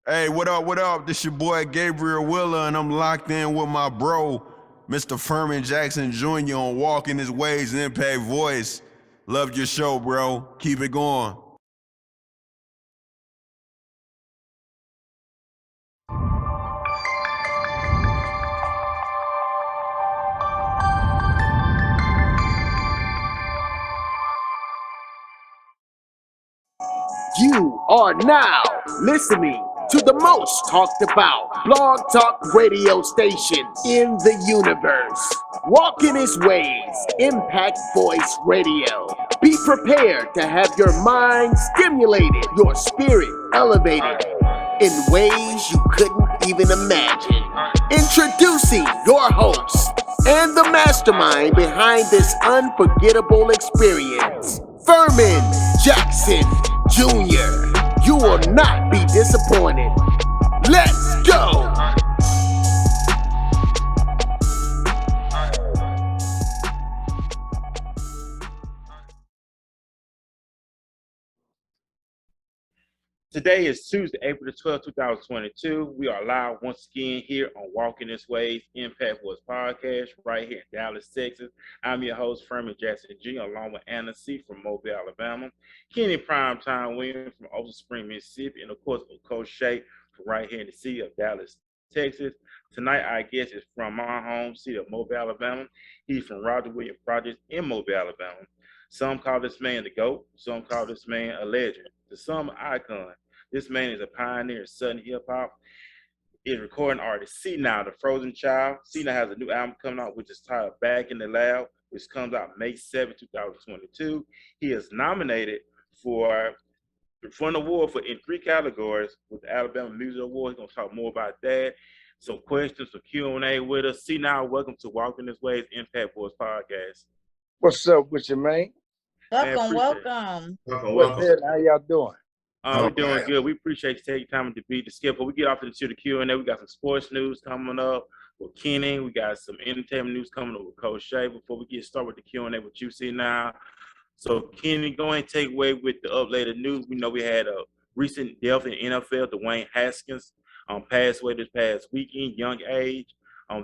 Hey, what up, what up? This your boy Gabriel Willer, and I'm locked in with my bro, Mr. Ferman Jackson Jr. on Walking His Ways and Impact Voice. Loved your show, bro. Keep it going. You are now listening to the most talked about blog talk radio station in the universe. Walking His Ways, Impact Voice Radio. Be prepared to have your mind stimulated, your spirit elevated in ways you couldn't even imagine. Introducing your host and the mastermind behind this unforgettable experience, Ferman Jackson Jr. You will not be disappointed. Let's go! Today is Tuesday, April the 12th, 2022. We are live once again here on Walking This Ways Impact Voice Podcast right here in Dallas, Texas. I'm your host, Ferman Jackson Jr., along with Anna C. from Mobile, Alabama, Kenny Primetime Williams from Ocean Spring, Mississippi, and of course, Coach Shae from right here in the city of Dallas, Texas. Tonight, our guest is from my home city of Mobile, Alabama. He's from Roger Williams Projects in Mobile, Alabama. Some call this man the GOAT. Some call this man a legend. To some, icon. This man is a pioneer in Southern hip-hop. He's a recording artist. C-Nile, the Frozen Child. C-Nile has a new album coming out, which is titled Back in the Lab, which comes out May 7, 2022. He is nominated for an award in 3 categories with the Alabama Music Award. He's going to talk more about that. Some questions, some Q&A with us. C-Nile, welcome to Walking This Ways Impact Voice Podcast. What's up with you, man? Welcome. What's it? How y'all doing? We're doing good. We appreciate you taking time to be the skip. But we get off into the Q&A. We got some sports news coming up with Kenny. We got some entertainment news coming up with Coach Shae. Before we get started with the Q&A, what you see now. So Kenny, go ahead and take away with the updated news. We know we had a recent death in NFL. Dwayne Haskins passed away this past weekend, young age.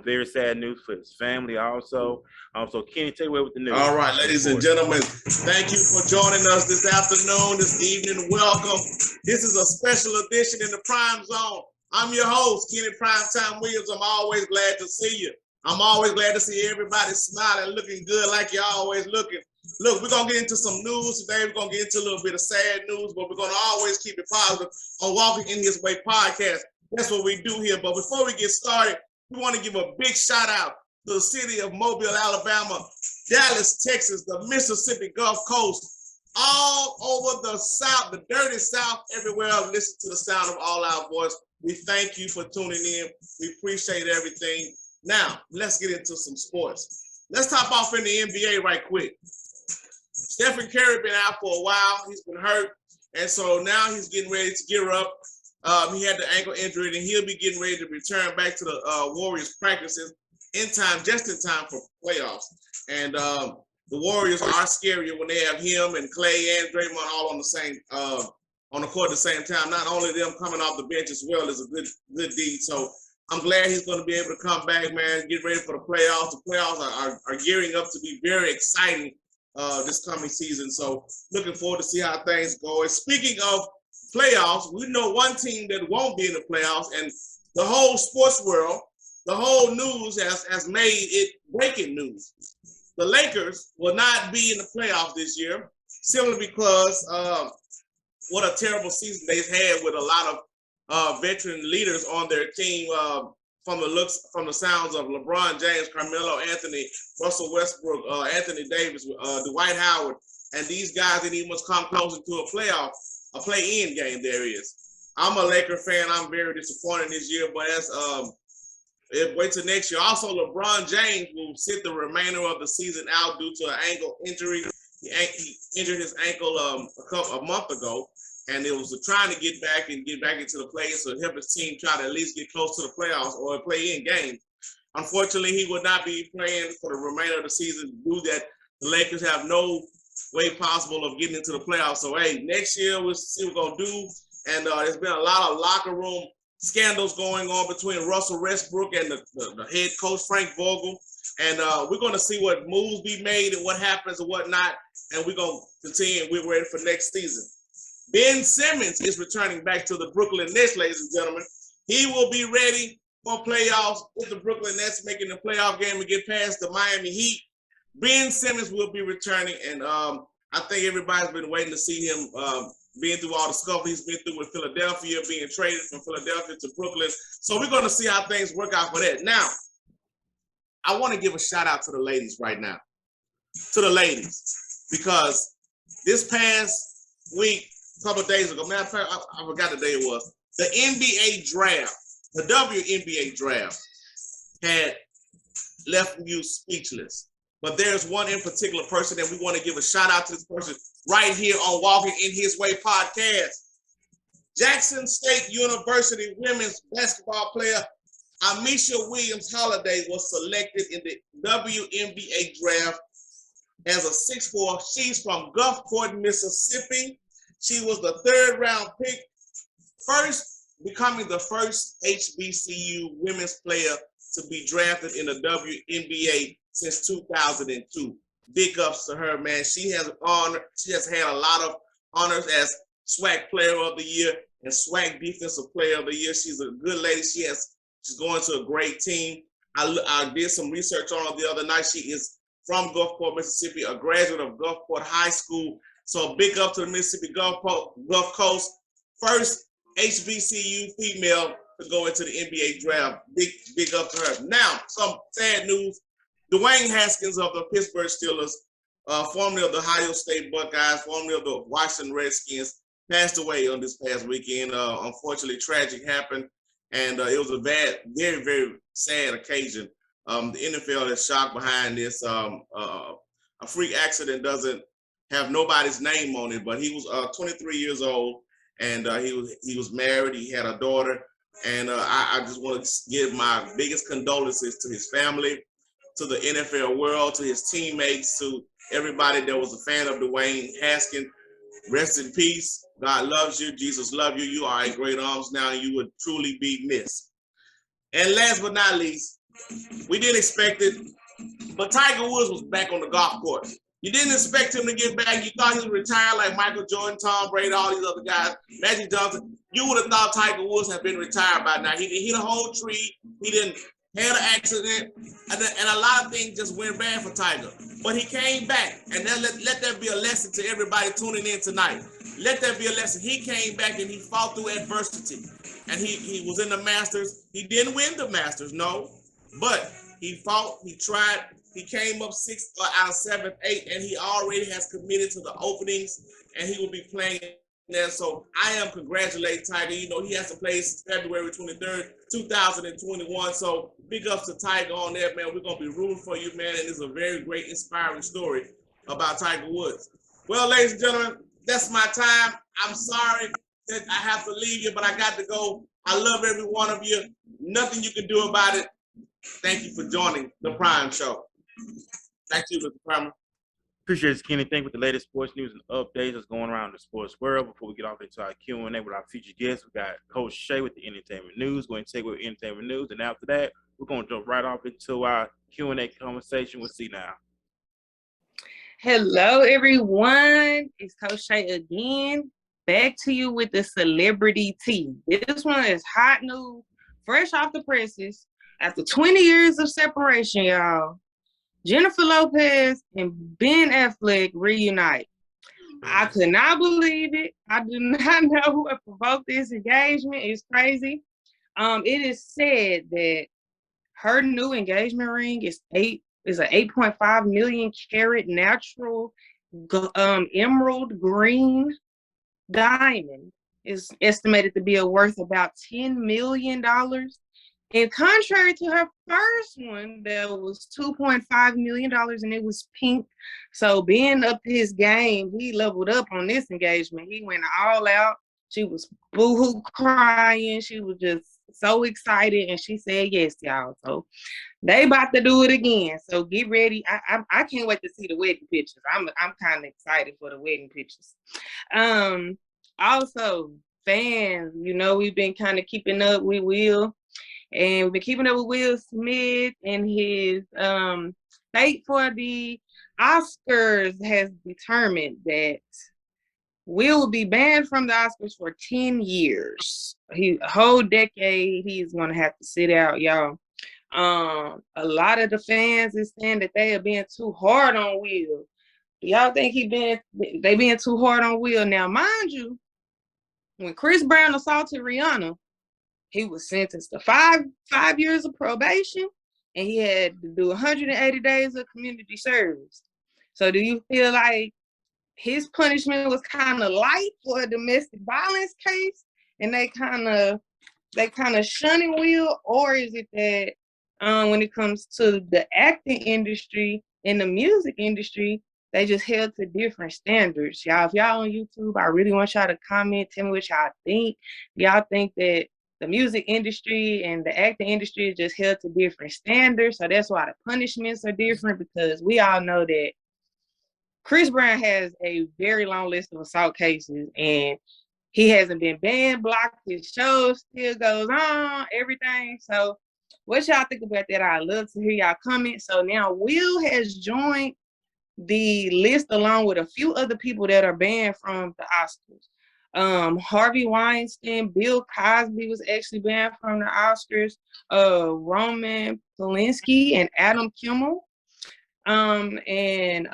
Very sad news for his family also. So Kenny, take away with the news. All right, ladies and gentlemen, thank you for joining us this afternoon, this evening. Welcome. This is a special edition in the Prime Zone. I'm your host, Kenny Primetime Williams. I'm always glad to see you. I'm always glad to see everybody smiling, looking good like you're always looking. Look, we're going to get into some news today. We're going to get into a little bit of sad news, but we're going to always keep it positive on Walking in His Way podcast. That's what we do here. But before we get started, we want to give a big shout out to the city of Mobile, Alabama, Dallas, Texas, the Mississippi Gulf Coast, all over the South, the dirty South, everywhere. Listen to the sound of all our voice. We thank you for tuning in. We appreciate everything. Now, let's get into some sports. Let's top off in the NBA right quick. Stephen Curry been out for a while. He's been hurt. And so now he's getting ready to gear up. He had the ankle injury, and he'll be getting ready to return back to the Warriors practices just in time for playoffs. And the Warriors are scarier when they have him and Clay and Draymond all on the same on the court at the same time. Not only them coming off the bench as well is a good deed. So I'm glad he's going to be able to come back, man. Get ready for the playoffs. The playoffs are gearing up to be very exciting this coming season. So looking forward to see how things go. And speaking of playoffs, we know one team that won't be in the playoffs, and the whole sports world, the whole news has made it breaking news. The Lakers will not be in the playoffs this year, simply because what a terrible season they've had with a lot of veteran leaders on their team. From the sounds of LeBron James, Carmelo Anthony, Russell Westbrook, Anthony Davis, Dwight Howard, and these guys didn't even come closer to a play-in game there is. I'm a Laker fan. I'm very disappointed this year, but wait till next year. Also, LeBron James will sit the remainder of the season out due to an ankle injury. He injured his ankle a month ago, and it was trying to get back into the play, so help his team try to at least get close to the playoffs or a play-in game. Unfortunately, he will not be playing for the remainder of the season due that the Lakers have no way possible of getting into the playoffs. So, hey, next year we'll see what we're going to do. And there's been a lot of locker room scandals going on between Russell Westbrook and the head coach, Frank Vogel. And we're going to see what moves be made and what happens and what not. And we're going to continue. We're ready for next season. Ben Simmons is returning back to the Brooklyn Nets, ladies and gentlemen. He will be ready for playoffs with the Brooklyn Nets making the playoff game and get past the Miami Heat. Ben Simmons will be returning, and I think everybody's been waiting to see him being through all the scuffle he's been through with Philadelphia, being traded from Philadelphia to Brooklyn. So we're going to see how things work out for that. Now, I want to give a shout out to the ladies right now, to the ladies, because this past week, a couple of days ago, matter of fact, I forgot the day it was, the NBA draft, the WNBA draft had left you speechless. But there's one in particular person that we want to give a shout out to this person right here on Walking in His Way podcast. Jackson State University women's basketball player Amisha Williams Holiday was selected in the WNBA draft as a 6'4". She's from Gulfport, Mississippi. She was the 3rd round pick, becoming the first HBCU women's player to be drafted in the WNBA since 2002. Big ups to her, man. She has had a lot of honors as SWAC Player of the Year and SWAC Defensive Player of the Year. She's a good lady. She's going to a great team. I did some research on her the other night. She is from Gulfport, Mississippi, a graduate of Gulfport High School. So big up to the Mississippi Gulf Coast. First HBCU female to go into the NBA draft. Big up to her. Now, some sad news. Dwayne Haskins of the Pittsburgh Steelers, formerly of the Ohio State Buckeyes, formerly of the Washington Redskins, passed away on this past weekend. Unfortunately, tragic happened, and it was a very, very sad occasion. The NFL is shocked behind this. A freak accident doesn't have nobody's name on it, but he was 23 years old, and he was married. He had a daughter, and I just want to give my biggest condolences to his family, to the NFL world, to his teammates, to everybody that was a fan of Dwayne Haskins. Rest in peace. God loves you. Jesus loves you. You are in great arms now, and you would truly be missed. And last but not least, we didn't expect it, but Tiger Woods was back on the golf course. You didn't expect him to get back. You thought he would retire like Michael Jordan, Tom Brady, all these other guys, Magic Johnson. You would have thought Tiger Woods had been retired by now. He didn't hit a whole tree. He didn't had an accident, and a lot of things just went bad for Tiger. But he came back, and let that be a lesson to everybody tuning in tonight. Let that be a lesson. He came back and he fought through adversity, and he was in the Masters. He didn't win the Masters, no, but he fought. He tried. He came up 6th out of 7th, 8th, and he already has committed to the openings, and he will be playing there. So I am congratulating Tiger. You know, he has to play February 23rd, 2021. So big ups to Tiger on that, man. We're going to be rooting for you, man. And it's a very great, inspiring story about Tiger Woods. Well, ladies and gentlemen, that's my time. I'm sorry that I have to leave you, but I got to go. I love every one of you. Nothing you can do about it. Thank you for joining the Prime Show. Thank you, Mr. Primer. Appreciate it, Kenny. Thank you with the latest sports news and updates that's going around the sports world. Before we get off into our Q&A with our featured guests, we got Coach Shae with the entertainment news. Going to take with entertainment news, and after that, we're going to jump right off into our Q&A conversation with C-Nile. Hello, everyone. It's Coach Shae again. Back to you with the celebrity tea. This one is hot news, fresh off the presses. After 20 years of separation, y'all, Jennifer Lopez and Ben Affleck reunite. I could not believe it. I do not know what provoked this engagement. It's crazy. It is said that her new engagement ring is an 8.5 million carat natural emerald green diamond. Is estimated to be worth about $10 million. And contrary to her first one, that was $2.5 million, and it was pink. So being up his game, he leveled up on this engagement. He went all out. She was boohoo crying. She was just so excited, and she said yes, y'all. So they about to do it again. So get ready. I can't wait to see the wedding pictures. I'm kind of excited for the wedding pictures. Also, fans, you know, we've been kind of keeping up with Will, and we've been keeping up with Will Smith, and his fate for the Oscars has determined that Will be banned from the Oscars for 10 years. A whole decade he's gonna have to sit out, y'all. A lot of the fans is saying that they are being too hard on Will. Do y'all think they being too hard on Will? Now, mind you, when Chris Brown assaulted Rihanna, he was sentenced to five years of probation, and he had to do 180 days of community service. So do you feel like his punishment was kind of light for a domestic violence case, and they kind of shunning Will, or is it that when it comes to the acting industry and the music industry, they just held to different standards? Y'all, if y'all on YouTube, I really want y'all to comment, tell me what y'all think. Y'all think that the music industry and the acting industry is just held to different standards, so that's why the punishments are different? Because we all know that Chris Brown has a very long list of assault cases, and he hasn't been banned, blocked, his show still goes on, everything. So what y'all think about that? I'd love to hear y'all comment. So now Will has joined the list along with a few other people that are banned from the Oscars. Harvey Weinstein, Bill Cosby was actually banned from the Oscars, Roman Polanski and Adam Kimmel, and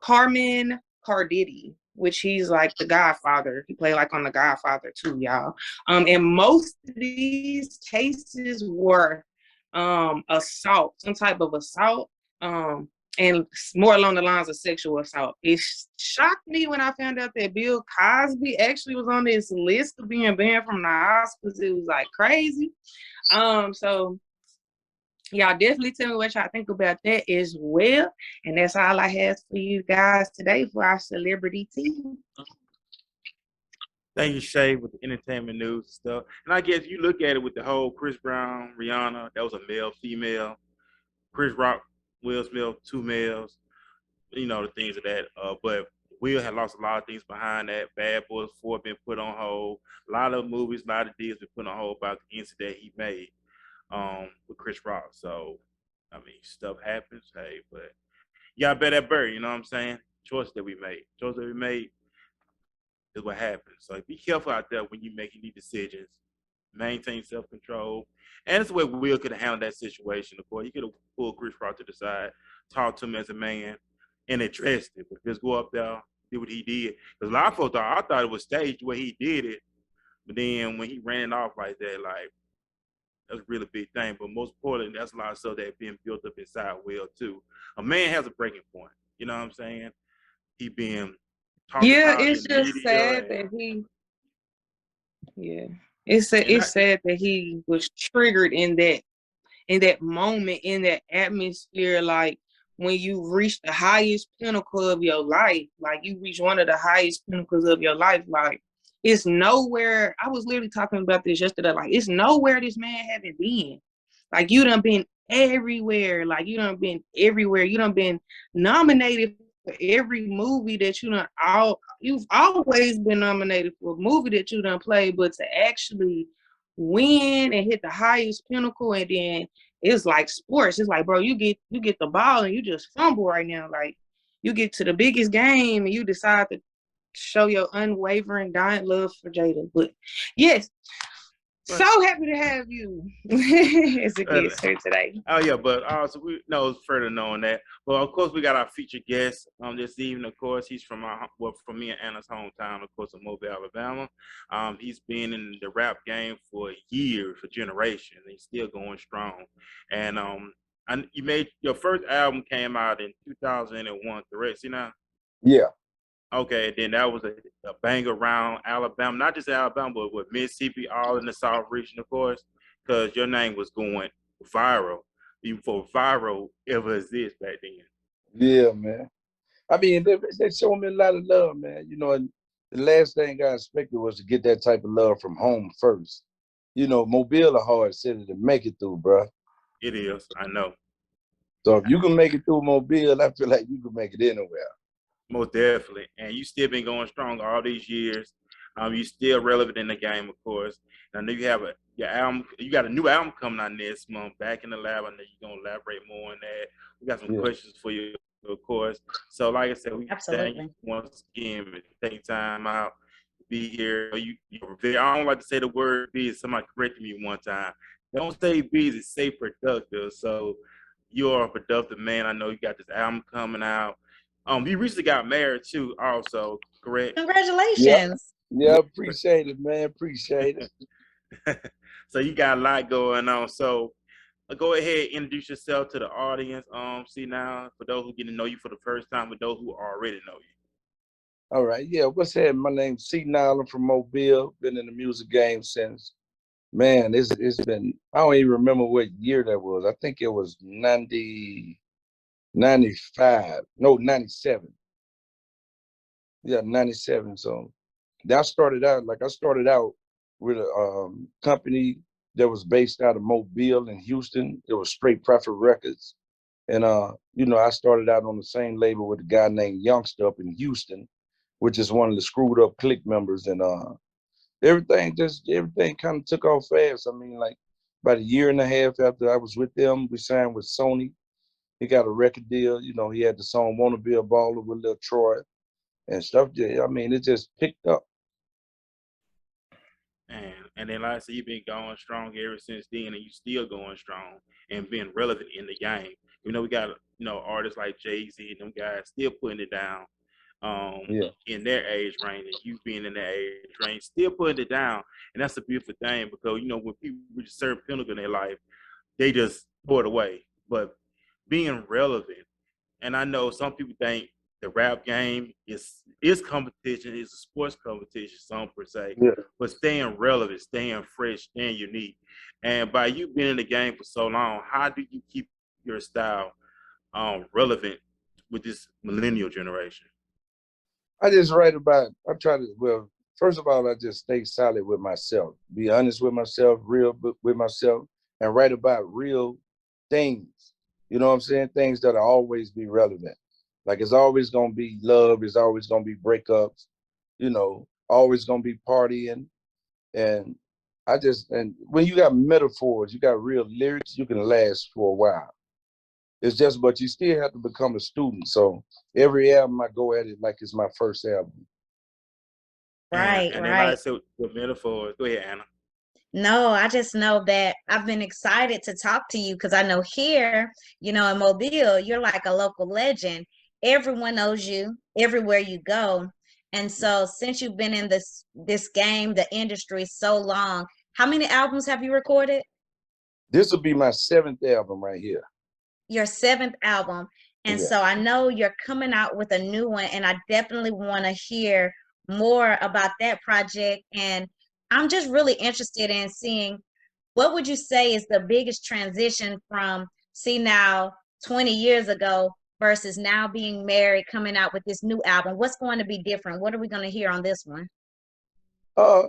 Carmen Cardidi, which he's like the Godfather. He played like on the Godfather too, y'all. And most of these cases were assault, some type of assault, and more along the lines of sexual assault. It shocked me when I found out that Bill Cosby actually was on this list of being banned from the Oscars. It was like crazy. So y'all definitely tell me what y'all think about that as well. And that's all I have for you guys today for our celebrity team. Thank you, Shae, with the entertainment news and stuff. And I guess you look at it with the whole Chris Brown, Rihanna, that was a male, female. Chris Rock, Will Smith, two males. You know, the things of that. But Will had lost a lot of things behind that. Bad Boys 4 been put on hold. A lot of movies, a lot of deals been put on hold about the incident he made with Chris Rock. So, I mean, stuff happens, hey, but you gotta bet that bird, you know what I'm saying? Choice that we made is what happens. So be careful out there when you're making these decisions. Maintain self-control. And it's the way Will could have handled that situation. Of course, he could have pulled Chris Rock to the side, talked to him as a man, and addressed it. But just go up there, do what he did. Because a lot of folks I thought it was staged the way he did it. But then when he ran it off like that, like, that's a really big thing. But most importantly, that's a lot of stuff that's being built up inside Will, too. A man has a breaking point. You know what I'm saying? He being talked about It's in the just media. sad that he, it's sad that he was triggered in that moment, in that atmosphere, like when you reach the highest pinnacle of your life, like you reach one of the highest pinnacles of your life, like it's nowhere. I was literally talking about this yesterday, like it's nowhere this man haven't been. Like you done been everywhere, you done been nominated for every movie that you've always been nominated for a movie that you done played, but to actually win and hit the highest pinnacle, and then it's like sports. It's like, bro, you get the ball and you just fumble right now. Like you get to the biggest game and you decide to show your unwavering, dying love for Jada. But yes, so happy to have you as a guest here today. Oh yeah, but also we know further knowing that. Well, of course, we got our featured guest this evening. Of course, he's from from me and Anna's hometown, of course, of Mobile, Alabama. He's been in the rap game for years, for generations, and he's still going strong. And you made your first album came out in 2001, correct? C-Nile? Yeah. Okay, then that was a bang around Alabama, not just Alabama, but with Mississippi, all in the South region, of course, because your name was going viral, even before viral ever exists back then. Yeah, man. I mean, they showed me a lot of love, man. You know, and the last thing I expected was to get that type of love from home first. You know, Mobile a hard city to make it through, bro. It is, I know. So if you can make it through Mobile, I feel like you can make it anywhere. Most definitely. And you still been going strong all these years. You're still relevant in the game, of course. And I know you have your album. You got a new album coming out next month. Back in the Lab. I know you're gonna elaborate more on that. We got some Yeah. questions for you, of course. So, like I said, we thank Absolutely. you once again for taking time out to be here. You're very, I don't like to say the word busy. Somebody corrected me one time. Don't say busy, say productive. So you're a productive man. I know you got this album coming out. You recently got married too, also, correct? Yeah. Congratulations. Yeah, appreciate it, man. Appreciate it. So you got a lot going on. So go ahead, introduce yourself to the audience. C-Nile, for those who get to know you for the first time, with those who already know you. All right. Yeah, what's happening? My name's C-Nile. I'm from Mobile. Been in the music game since, man, it's been, I don't even remember what year that was. I think it was 95. No, 97. Yeah, 97. So that started out, I started out with a company that was based out of Mobile in Houston. It was Straight Profit Records. And I started out on the same label with a guy named Youngster up in Houston, which is one of the Screwed Up Click members. And everything kind of took off fast. I mean, like about a year and a half after I was with them, we signed with Sony. He got a record deal. You know, he had the song "Wanna Be a Baller" with Lil Troy and stuff. I mean, it just picked up. And then, like I said, you've been going strong ever since then, and you still going strong and being relevant in the game. You know, we got artists like Jay-Z and them guys still putting it down Yeah. in their age range, and you being in their age range, still putting it down. And that's a beautiful thing, because when people reach a certain pinnacle in their life, they just throw it away. But being relevant, and I know some people think the rap game is competition, is a sports competition, some per se, Yeah. but staying relevant, staying fresh, staying unique. And by you being in the game for so long, how do you keep your style relevant with this millennial generation? I just write about, I try to, well, first of all, I just stay solid with myself, be honest with myself, real with myself, and write about real things. You know what I'm saying? Things that'll always be relevant. Like it's always gonna be love, it's always gonna be breakups, always gonna be partying. And and when you got metaphors, you got real lyrics, you can last for a while. It's just, but you still have to become a student. So every album I go at it like it's my first album. Right, And then, like I right. said, with metaphors, go ahead, Anna. No, I just know that I've been excited to talk to you because I know here, in Mobile, you're like a local legend. Everyone knows you everywhere you go. And so since you've been in this game, the industry so long, how many albums have you recorded? This will be my 7th album right here. Your 7th album. And Yeah. so I know you're coming out with a new one, and I definitely want to hear more about that project. And I'm just really interested in seeing, what would you say is the biggest transition from C-Nile 20 years ago versus now being married, coming out with this new album? What's going to be different? What are we going to hear on this one? A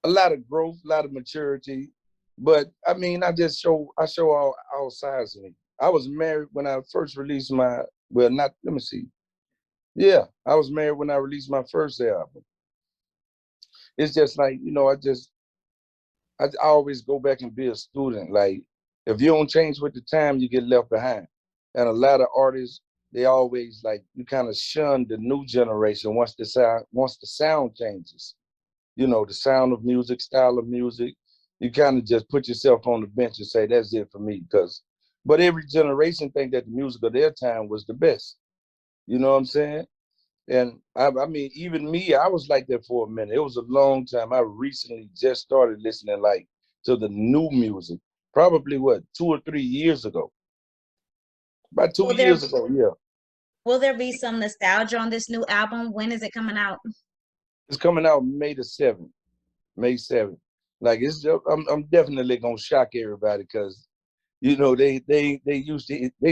lot of growth, a lot of maturity. But I mean, I show all sides of me. I was married when I first released my, well, not, let me see. Yeah, I was married when I released my first album. It's just like, I always go back and be a student. Like, if you don't change with the time, you get left behind. And a lot of artists, they always like, you kind of shun the new generation once the sound changes. The sound of music, style of music, you kind of just put yourself on the bench and say, that's it for me. But every generation think that the music of their time was the best. You know what I'm saying? And I mean, even me, I was like that for a minute. It was a long time. I recently just started listening to the new music, probably 2 or 3 years ago. About 2 years ago, yeah. Will there be some nostalgia on this new album? When is it coming out? It's coming out May the 7th. May 7th. Like I'm definitely gonna shock everybody because they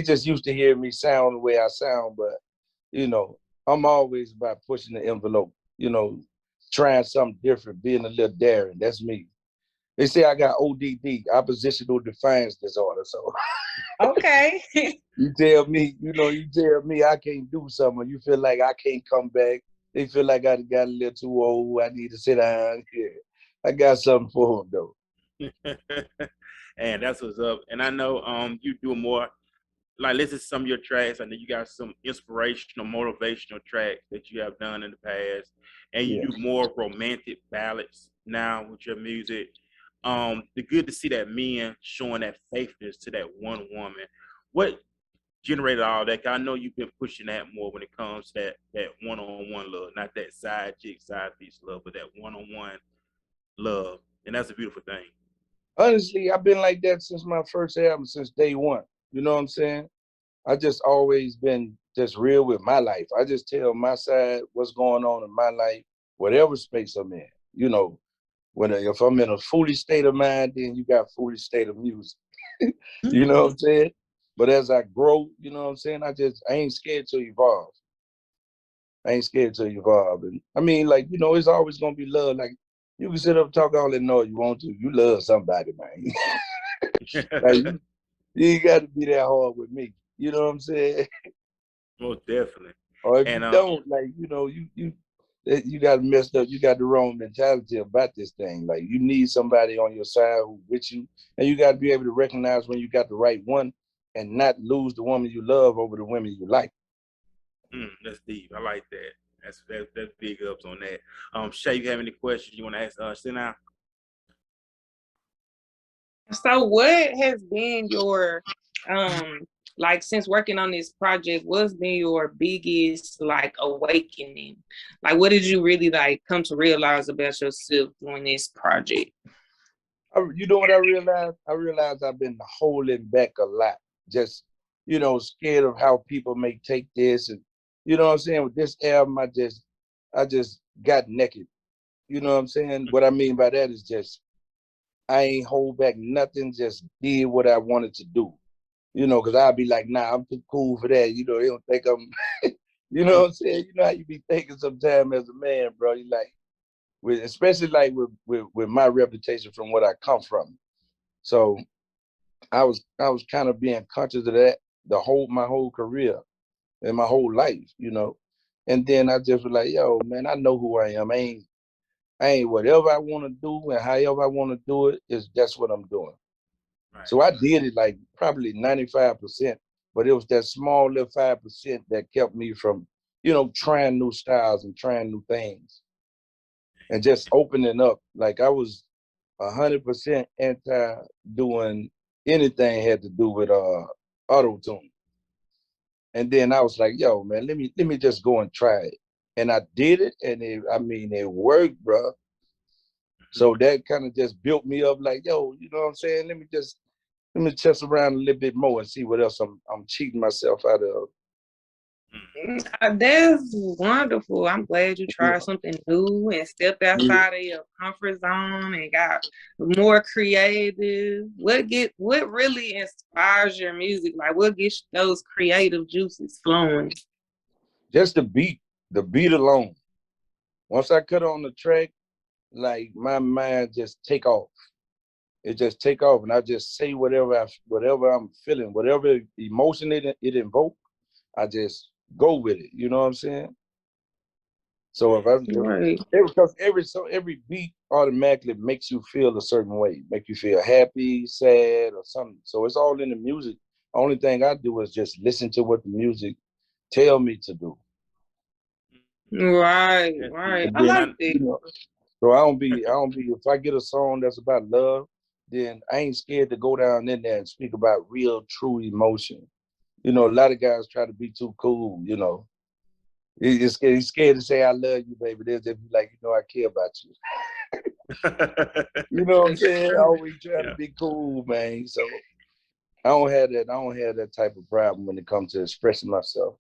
just used to hear me sound the way I sound, but I'm always about pushing the envelope, trying something different, being a little daring. That's me. They say I got ODD, oppositional defiance disorder. So Okay. you tell me I can't do something, you feel like I can't come back. they feel like I got a little too old. I need to sit down. Yeah. I got something for them though. And that's what's up. And I know you do more like listen to some of your tracks. I know you got some inspirational, motivational tracks that you have done in the past, and you Yeah. do more romantic ballads now with your music. The good to see that men showing that faithfulness to that one woman. What generated all that? 'Cause I know you've been pushing that more when it comes to that one-on-one love, not that side chick, side piece love, but that one-on-one love, and that's a beautiful thing. Honestly, I've been like that since my first album, since day one. You know what I'm saying? I just always been just real with my life. I just tell my side what's going on in my life, whatever space I'm in. You know, if I'm in a foolish state of mind, then you got foolish state of music. You know what I'm saying? But as I grow, you know what I'm saying? I ain't scared to evolve. I ain't scared to evolve. And I mean, like, you know, it's always gonna be love. Like you can sit up and talk all that noise you want to. You love somebody, man. Like you ain't got to be that hard with me. You know what I'm saying? Most definitely. Or if you And don't, like, you know, you got messed up. You got the wrong mentality about this thing. Like you need somebody on your side who with you, and you got to be able to recognize when you got the right one, and not lose the woman you love over the women you like. that's deep. I like that. That's big ups on that. Shae, you have any questions you want to ask C-Nile? So what has been your like since working on this project, what's been your biggest like awakening? Like what did you really like come to realize about yourself doing this project? You know what I realized? I realized I've been holding back a lot. Just, you know, scared of how people may take this. And you know what I'm saying? With this album, I just got naked. You know what I'm saying? What I mean by that is just I ain't hold back nothing, just did what I wanted to do. You know, because I'd be like, nah, I'm too cool for that. You know, they don't think I'm you know what I'm saying? You know how you be thinking sometimes as a man, bro. You like especially like with my reputation from what I come from. So I was kind of being conscious of that my whole career and my whole life, you know. And then I just was like, yo, man, I know who I am. I ain't whatever I want to do and however I want to do it is that's what I'm doing. Right. So I did it like probably 95%, but it was that small little 5% that kept me from, you know, trying new styles and trying new things and just opening up. Like I was 100% anti doing anything had to do with auto tune. And then I was like, yo, man, let me just go and try it. And I did it, and it worked, bro. So that kind of just built me up. Like, yo, you know what I'm saying? Let me test around a little bit more and see what else I'm cheating myself out of. That's wonderful. I'm glad you Yeah. tried something new and stepped Yeah. outside of your comfort zone and got more creative. What really inspires your music? Like what gets those creative juices flowing? Just the beat alone. Once I cut on the track, like my mind just take off. It just take off, and I just say whatever I'm feeling, whatever emotion it invoke, I just go with it. You know what I'm saying? So Right. because every beat automatically makes you feel a certain way, make you feel happy, sad, or something. So it's all in the music. Only thing I do is just listen to what the music tell me to do. Right, That's right. deep. I And And like then, I that. you know, so I don't be if I get a song that's about love, then I ain't scared to go down in there and speak about real true emotion. You know, a lot of guys try to be too cool, you know. He's scared to say I love you, baby. There's if you like, you know, I care about you. You know what I'm saying? Always trying to yeah. be cool, man. So I don't have that type of problem when it comes to expressing myself.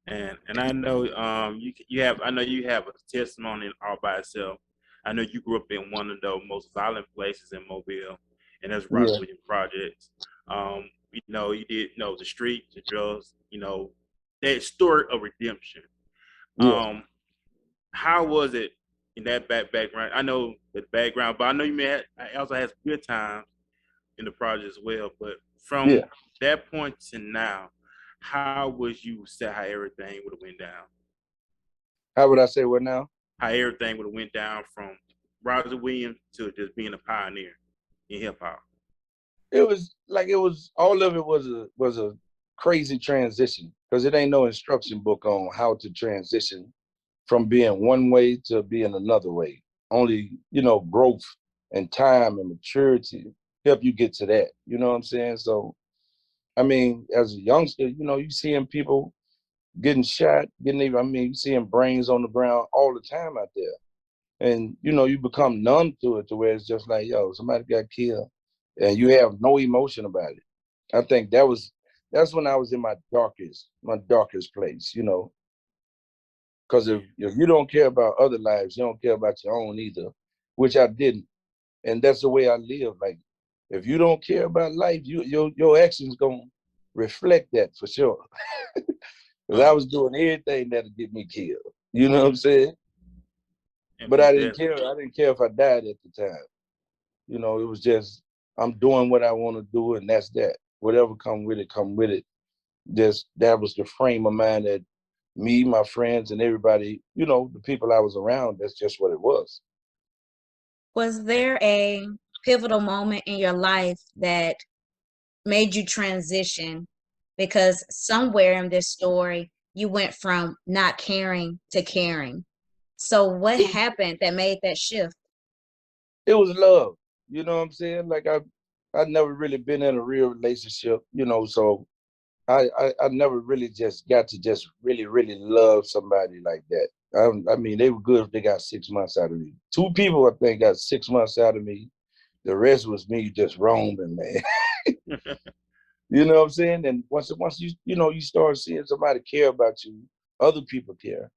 And I know you have I know you have a testimony all by itself. I know you grew up in one of the most violent places in Mobile, and that's Yeah, Rockville Projects. You know, you did the street, the drugs, that story of redemption. yeah, How was it in that background? I know the background, but I know you also had good times in the project as well. But yeah. from that point to now, how would you say how everything would have went down? How would I say what now? How everything would have went down from Roger Williams to just being a pioneer in hip hop. It was all of it was a crazy transition because it ain't no instruction book on how to transition from being one way to being another way. Only, growth and time and maturity help you get to that. You know what I'm saying? So, I mean, as a youngster, you seeing people getting shot, you seeing brains on the ground all the time out there. And, you become numb to it to where it's just like, yo, somebody got killed and you have no emotion about it. I think that's when I was in my darkest place, because if you don't care about other lives, you don't care about your own either, which I didn't. And that's the way I live. Like, if you don't care about life, your actions gonna reflect that for sure. Because I was doing everything that'll get me killed. You know what I'm saying? And But I most didn't care. I didn't care if I died at the time. It was just I'm doing what I want to do, and that's that. Whatever come with it, come with it. Just that was the frame of mind that me, my friends, and everybody, the people I was around, that's just what it was. Was there a pivotal moment in your life that made you transition? Because somewhere in this story, you went from not caring to caring. So what happened that made that shift? It was love. You know what I'm saying? Like I've never really been in a real relationship, so I never really just got to just really, really love somebody like that. I mean, they were good if they got 6 months out of me. 2 people, I think, got 6 months out of me. The rest was me just roaming, man. You know what I'm saying? And once you start seeing somebody care about you, other people care.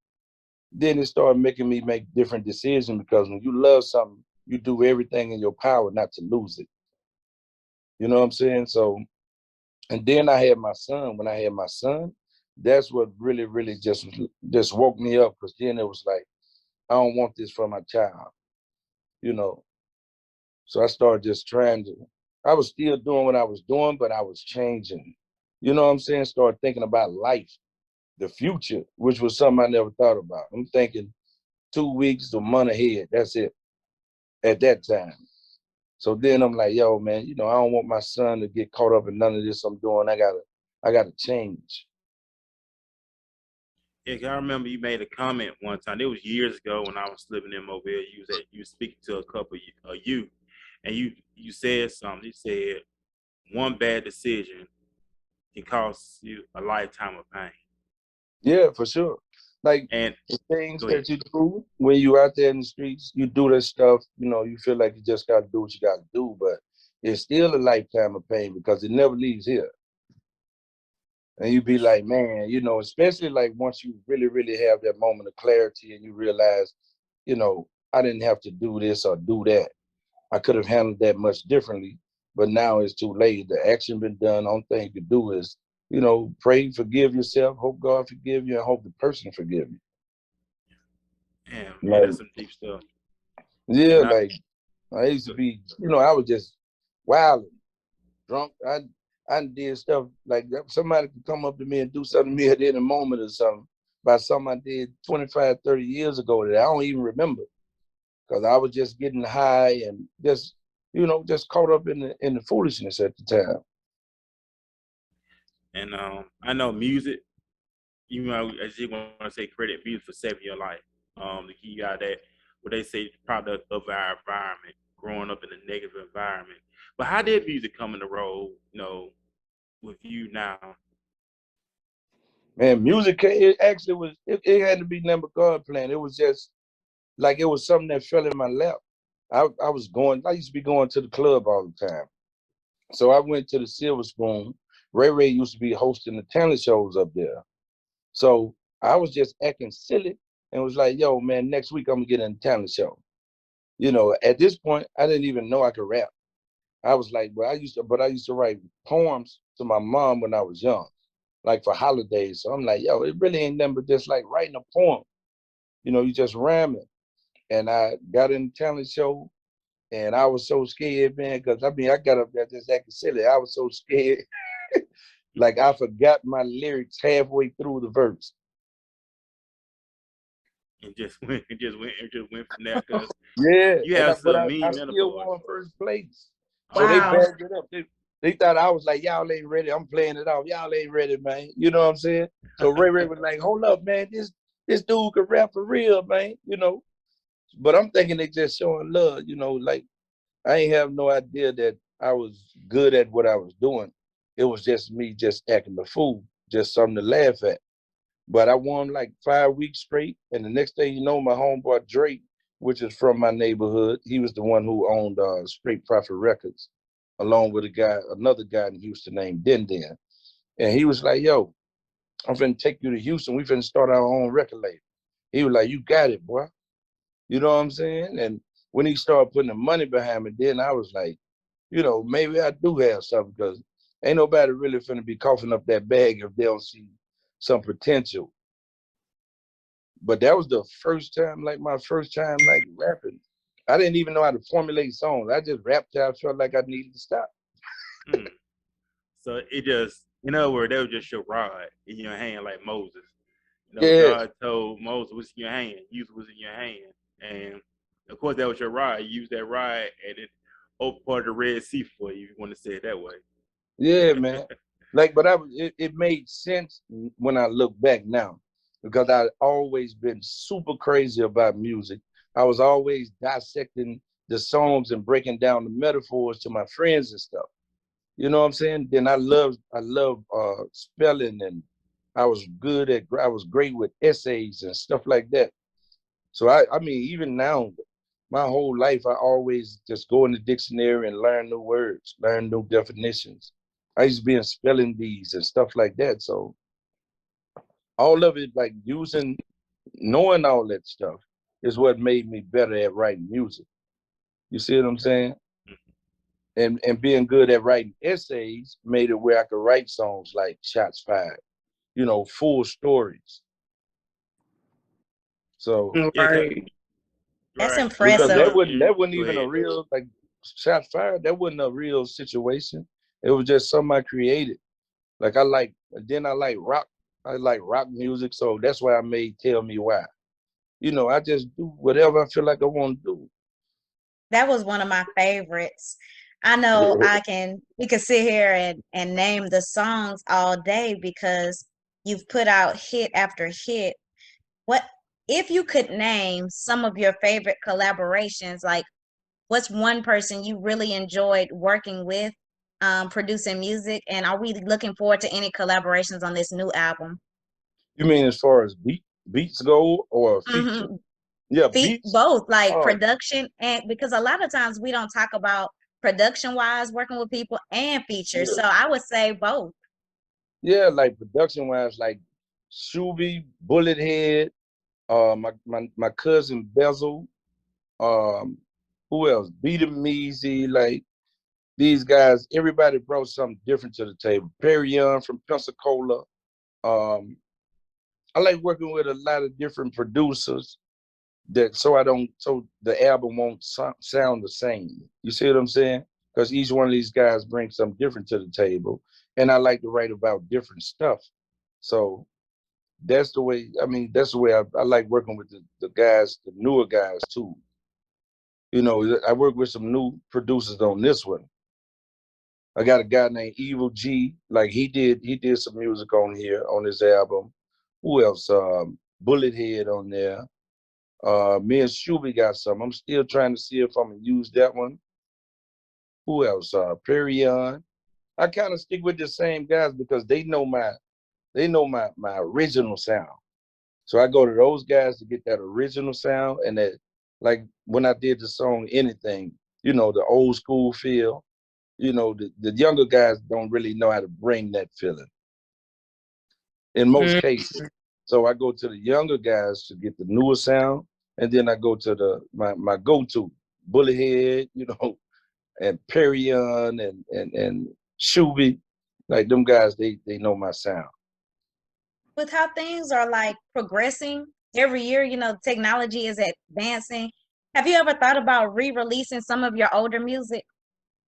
Then it started making me make different decisions because when you love something, you do everything in your power not to lose it. You know what I'm saying? So, and then I had my son. When I had my son, that's what really, really just woke me up because then it was like, I don't want this for my child, you know. So I started just I was still doing what I was doing, but I was changing. You know what I'm saying? Started thinking about life, the future, which was something I never thought about. I'm thinking 2 weeks, a month ahead. That's it at that time. So then I'm like, yo, man, I don't want my son to get caught up in none of this I'm doing. I gotta change. Yeah, I remember you made a comment one time. It was years ago when I was living in Mobile. You was speaking to a couple of youth, and you said something. You said one bad decision can cost you a lifetime of pain. Yeah, for sure. Like And the things go ahead. that you do when you out there in the streets, you do this stuff, you feel like you just gotta do what you gotta do, but it's still a lifetime of pain because it never leaves here. And you be like, man, especially like once you really, really have that moment of clarity and you realize, I didn't have to do this or do that. I could have handled that much differently, but now it's too late. The action been done. Only thing you can do is, pray, forgive yourself, hope God forgive you, and hope the person forgive you. Damn, yeah, Like, that's some deep stuff. yeah, And like I used to be, I was just wild, drunk. I did stuff like that. Somebody could come up to me and do something to me at any moment or something about something I did 25, 30 years ago that I don't even remember because I was just getting high and just caught up in the foolishness at the time. and I know music. I just want to say credit music for saving your life. The key out that what they say product of our environment, growing up in a negative environment. But how did music come in the role? With you now. Man, music, it actually it had to be number God playing. It was just like it was something that fell in my lap. I used to be going to the club all the time. So I went to the Silver Spoon. Ray used to be hosting the talent shows up there. So I was just acting silly and was like, yo, man, next week I'm gonna get in a talent show. At this point, I didn't even know I could rap. I was like, but I used to write poems to my mom when I was young, like for holidays. So I'm like, yo, it really ain't nothing but just like writing a poem. You just rhyming. And I got in the talent show and I was so scared, man, because I got up there just acting silly. I was so scared. Like I forgot my lyrics halfway through the verse. and just went from there because Yeah, you and have but some I mean still metaphors. won first place. So they Wow. bagged it up. They thought I was like, y'all ain't ready. I'm playing it off. Y'all ain't ready, man. You know what I'm saying? So Ray was like, hold up, man. This dude could rap for real, man. You know. But I'm thinking they just showing love. You know, like I ain't have no idea that I was good at what I was doing. It was just me just acting the fool, just something to laugh at. But I won like 5 weeks straight. And the next thing you know, my homeboy Drake, which is from my neighborhood, he was the one who owned Straight Profit Records, along with another guy in Houston named Den Den. And he was like, yo, I'm finna take you to Houston. We finna start our own record label. He was like, you got it, boy. You know what I'm saying? And when he started putting the money behind me, then I was like, you know, maybe I do have something because ain't nobody really finna be coughing up that bag if they don't see some potential. But that was the first time, like my first time, like rapping. I didn't even know how to formulate songs. I just rapped till I felt like I needed to stop. Mm. So it just, in other words, that was just your rod in your hand, like Moses. You know, Yeah, God told Moses, "What's in your hand? Use what's in your hand." And of course, that was your rod. You used that rod, and it opened part of the Red Sea for you. If you want to say it that way. yeah, man. Like, but it made sense when I look back now because I always been super crazy about music. I was always dissecting the songs and breaking down the metaphors to my friends and stuff. You know what I'm saying? Then I love spelling, and I was great with essays and stuff like that. So I mean, even now, my whole life, I always just go in the dictionary and learn new words, learn new definitions. I used to be in spelling bees and stuff like that. So all of it, like knowing all that stuff is what made me better at writing music. You see what I'm saying? And being good at writing essays made it where I could write songs like Shots Fired, you know, full stories. So Yeah, Right. That's right. because impressive. that wasn't Go even a ahead. real like Shots Fired, that wasn't a real situation. It was just something I created. Like I like rock. I like rock music, so that's why I made Tell Me Why. You know, I just do whatever I feel like I want to That was one of my favorites. I know do. we could sit here and name the songs all day because you've put out hit after hit. What if you could name some of your favorite collaborations? Like, what's one person you really enjoyed working with, producing music? And are we looking forward to any collaborations on this new album? You mean as far as beats go or feature? Hmm. Yeah, beats. Both, like Oh, production, and because a lot of times we don't talk about production wise working with people and features. yeah. So I would say both. Yeah, like production wise, like Shuby, Bullet Head, my cousin Bezel, um, who else? Beat 'em Easy, like these guys, everybody brought something different to the table. Perry Young from Pensacola. Um, I like working with a lot of different producers that so the album won't sound the same. You see what I'm saying? Because each one of these guys brings something different to the table, and I like to write about different stuff. So that's the way. I mean, that's the way I like working with the guys, the newer guys too. You know, I work with some new producers on this one. I got a guy named Evil G. Like he did some music on here on this album. Who else? Bullet Head on there. Me and Shuby got some. I'm still trying to see if I'm gonna use that one. Who else? Perion. I kind of stick with the same guys because they know my original sound. So I go to those guys to get that original sound and that like when I did the song Anything, you know, the old school feel. You know, the younger guys don't really know how to bring that feeling in most Mm. cases. So I go to the younger guys to get the newer sound, and then I go to my go-to Bullethead, you know, and Perion and Shuby, like them guys, they know my sound. With how things are like progressing every year, technology is advancing. Have you ever thought about re-releasing some of your older music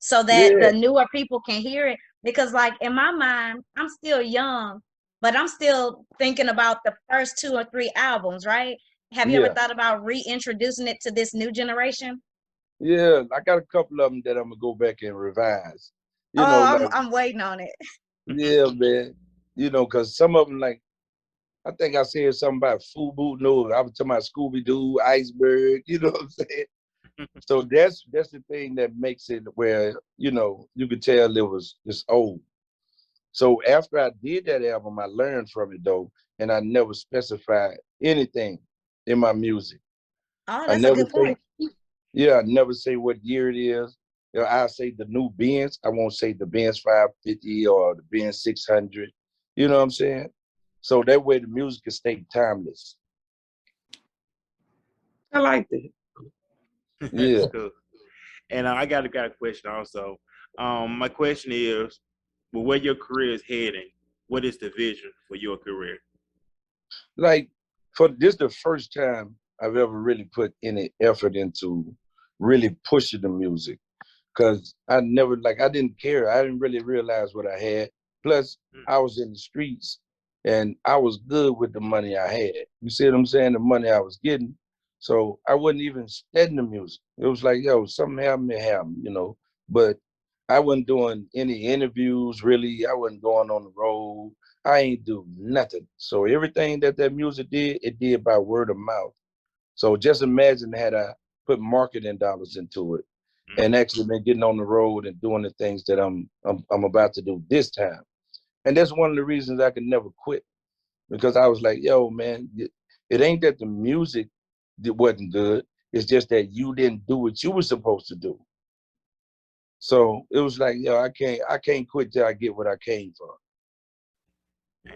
so that Yeah, the newer people can hear it? Because like in my mind, I'm still young, but I'm still thinking about the first two or three albums, right? Have you ever Yeah, thought about reintroducing it to this new generation? yeah. I got a couple of them that I'm gonna go back and revise. You know, Oh, like I'm waiting on it. yeah, man. You know, cause some of them like I think I said something about Fubu. No, I was talking about Scooby Doo, Iceberg. You know what I'm saying? So that's the thing that makes it where you could tell it was just old. So after I did that album, I learned from it though, and I never specified anything in my music. Oh, I that's a never good say, point. yeah, I never say what year it is. I say the new Benz. I won't say the Benz 550 or the Benz 600. You know what I'm saying? So that way the music can stay timeless. I like that. That's Yeah. cool. And I got a question also. My question is, well, where your career is heading, what is the vision for your career? Like for this the first time I've ever really put any effort into really pushing the music. Cause I never I didn't care. I didn't really realize what I had. Plus, Mm, I was in the streets and I was good with the money I had. You see what I'm saying? The money I was getting. So I wasn't even studying the music. It was like, yo, something happened, it happened. But I wasn't doing any interviews really. I wasn't going on the road. I ain't do nothing. So everything that music did, it did by word of mouth. So just imagine had I put marketing dollars into it and mm. actually been getting on the road and doing the things that I'm about to do this time. And that's one of the reasons I could never quit because I was like, yo, man, it ain't that the music wasn't good. It's just that you didn't do what you were supposed to do. So it was like, yo, I can't quit till I get what I came for.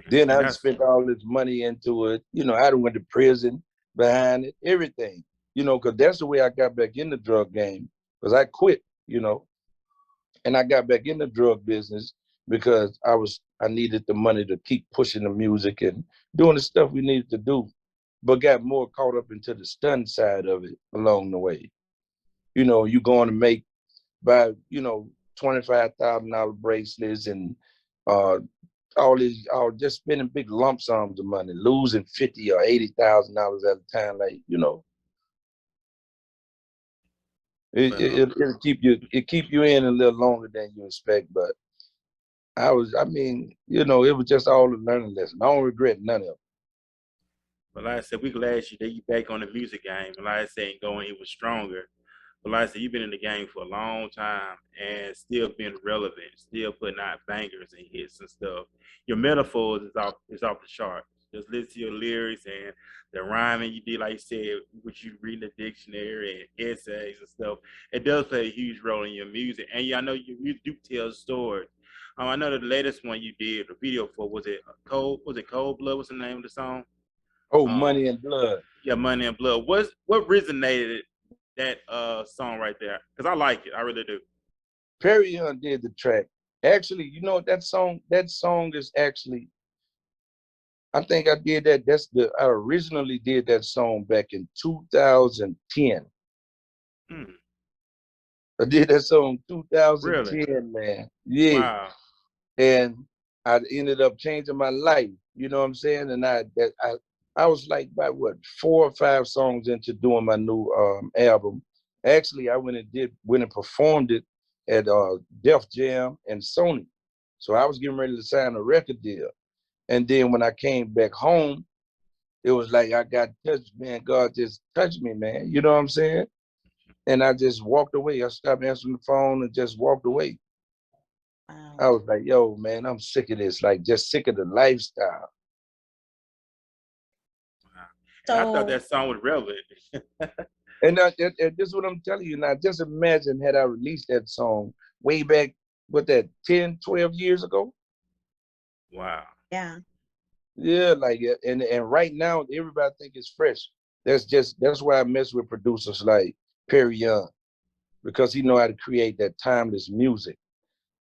Then And I that's spent all this money into it. I done went to prison behind it, everything. Because that's the way I got back in the drug game. Because I quit, and I got back in the drug business because I needed the money to keep pushing the music and doing the stuff we needed to do, but got more caught up into the stunt side of it along the way. You going to buy, $25,000 bracelets and uh all just spending big lump sums of money, losing 50 or $80,000 at a time. It, but it it'll keep you in a little longer than you expect. But it was just all a learning lesson. I don't regret none of it. but like I said, we glad you back on the music game. And like I said, going even stronger. But like I said, you've been in the game for a long time and still being relevant, still putting out bangers and hits and stuff. Your metaphors is off the charts. Just listen to your lyrics and the rhyming you did, like you said, which you read in the dictionary and essays and stuff. It does play a huge role in your music. And yeah, I know you do tell stories. I know the latest one you did, the video for, was it Cold Blood? What's the name of the song? Oh, Um, Money and Blood. yeah, Money and Blood. What resonated that song right there? Because I like it. I really do. Perry Young did the track. Actually, that song is actually, I think I did that. I originally did that song back in 2010. Mm, I did that song really? 2010, man. Yeah. Wow. And I ended up changing my life. You know what I'm saying? And I was like about what 4 or 5 songs into doing my new album. Actually, I went and performed it at Def Jam and Sony. So I was getting ready to sign a record deal. And then when I came back home, it was like I got touched, man. God just touched me, man. You know what I'm saying? And I just walked away. I stopped answering the phone and just walked away. Wow. I was like, yo, man, I'm sick of this, like just sick of the lifestyle. Wow. And I thought So, that song was relevant. And this is what I'm telling you now. Just imagine had I released that song way back, what that, 10, 12 years ago? Wow. yeah. Yeah, and right now everybody think it's fresh. That's why I mess with producers like Perry Young, because he know how to create that timeless music.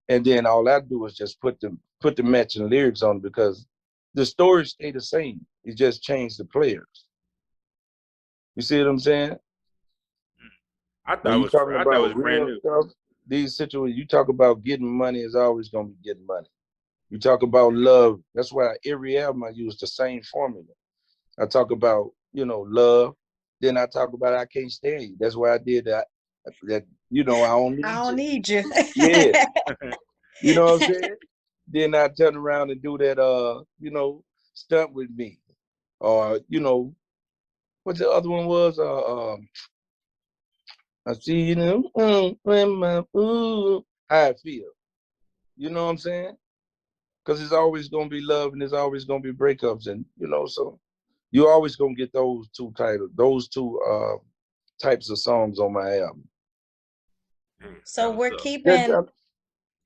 And then all I do is just put the matching lyrics on it because the stories stay the same. You just change the players. You see what I'm saying? When you talking I thought it about was brand real new. stuff, these situations, you talk about getting money is always gonna be getting money. You talk about love. That's why every album I use the same formula. I talk about love. Then I talk about I can't stand you. That's why I did that. That I don't need I don't you. need you. Yeah, you know what I'm saying? Then I turn around and do that stunt with me. Or, what the other one was? I see when my how I feel. You know what I'm saying? Because it's always gonna be love and there's always gonna be breakups, and so you're always gonna get those two types of songs on my album. So we're That- keeping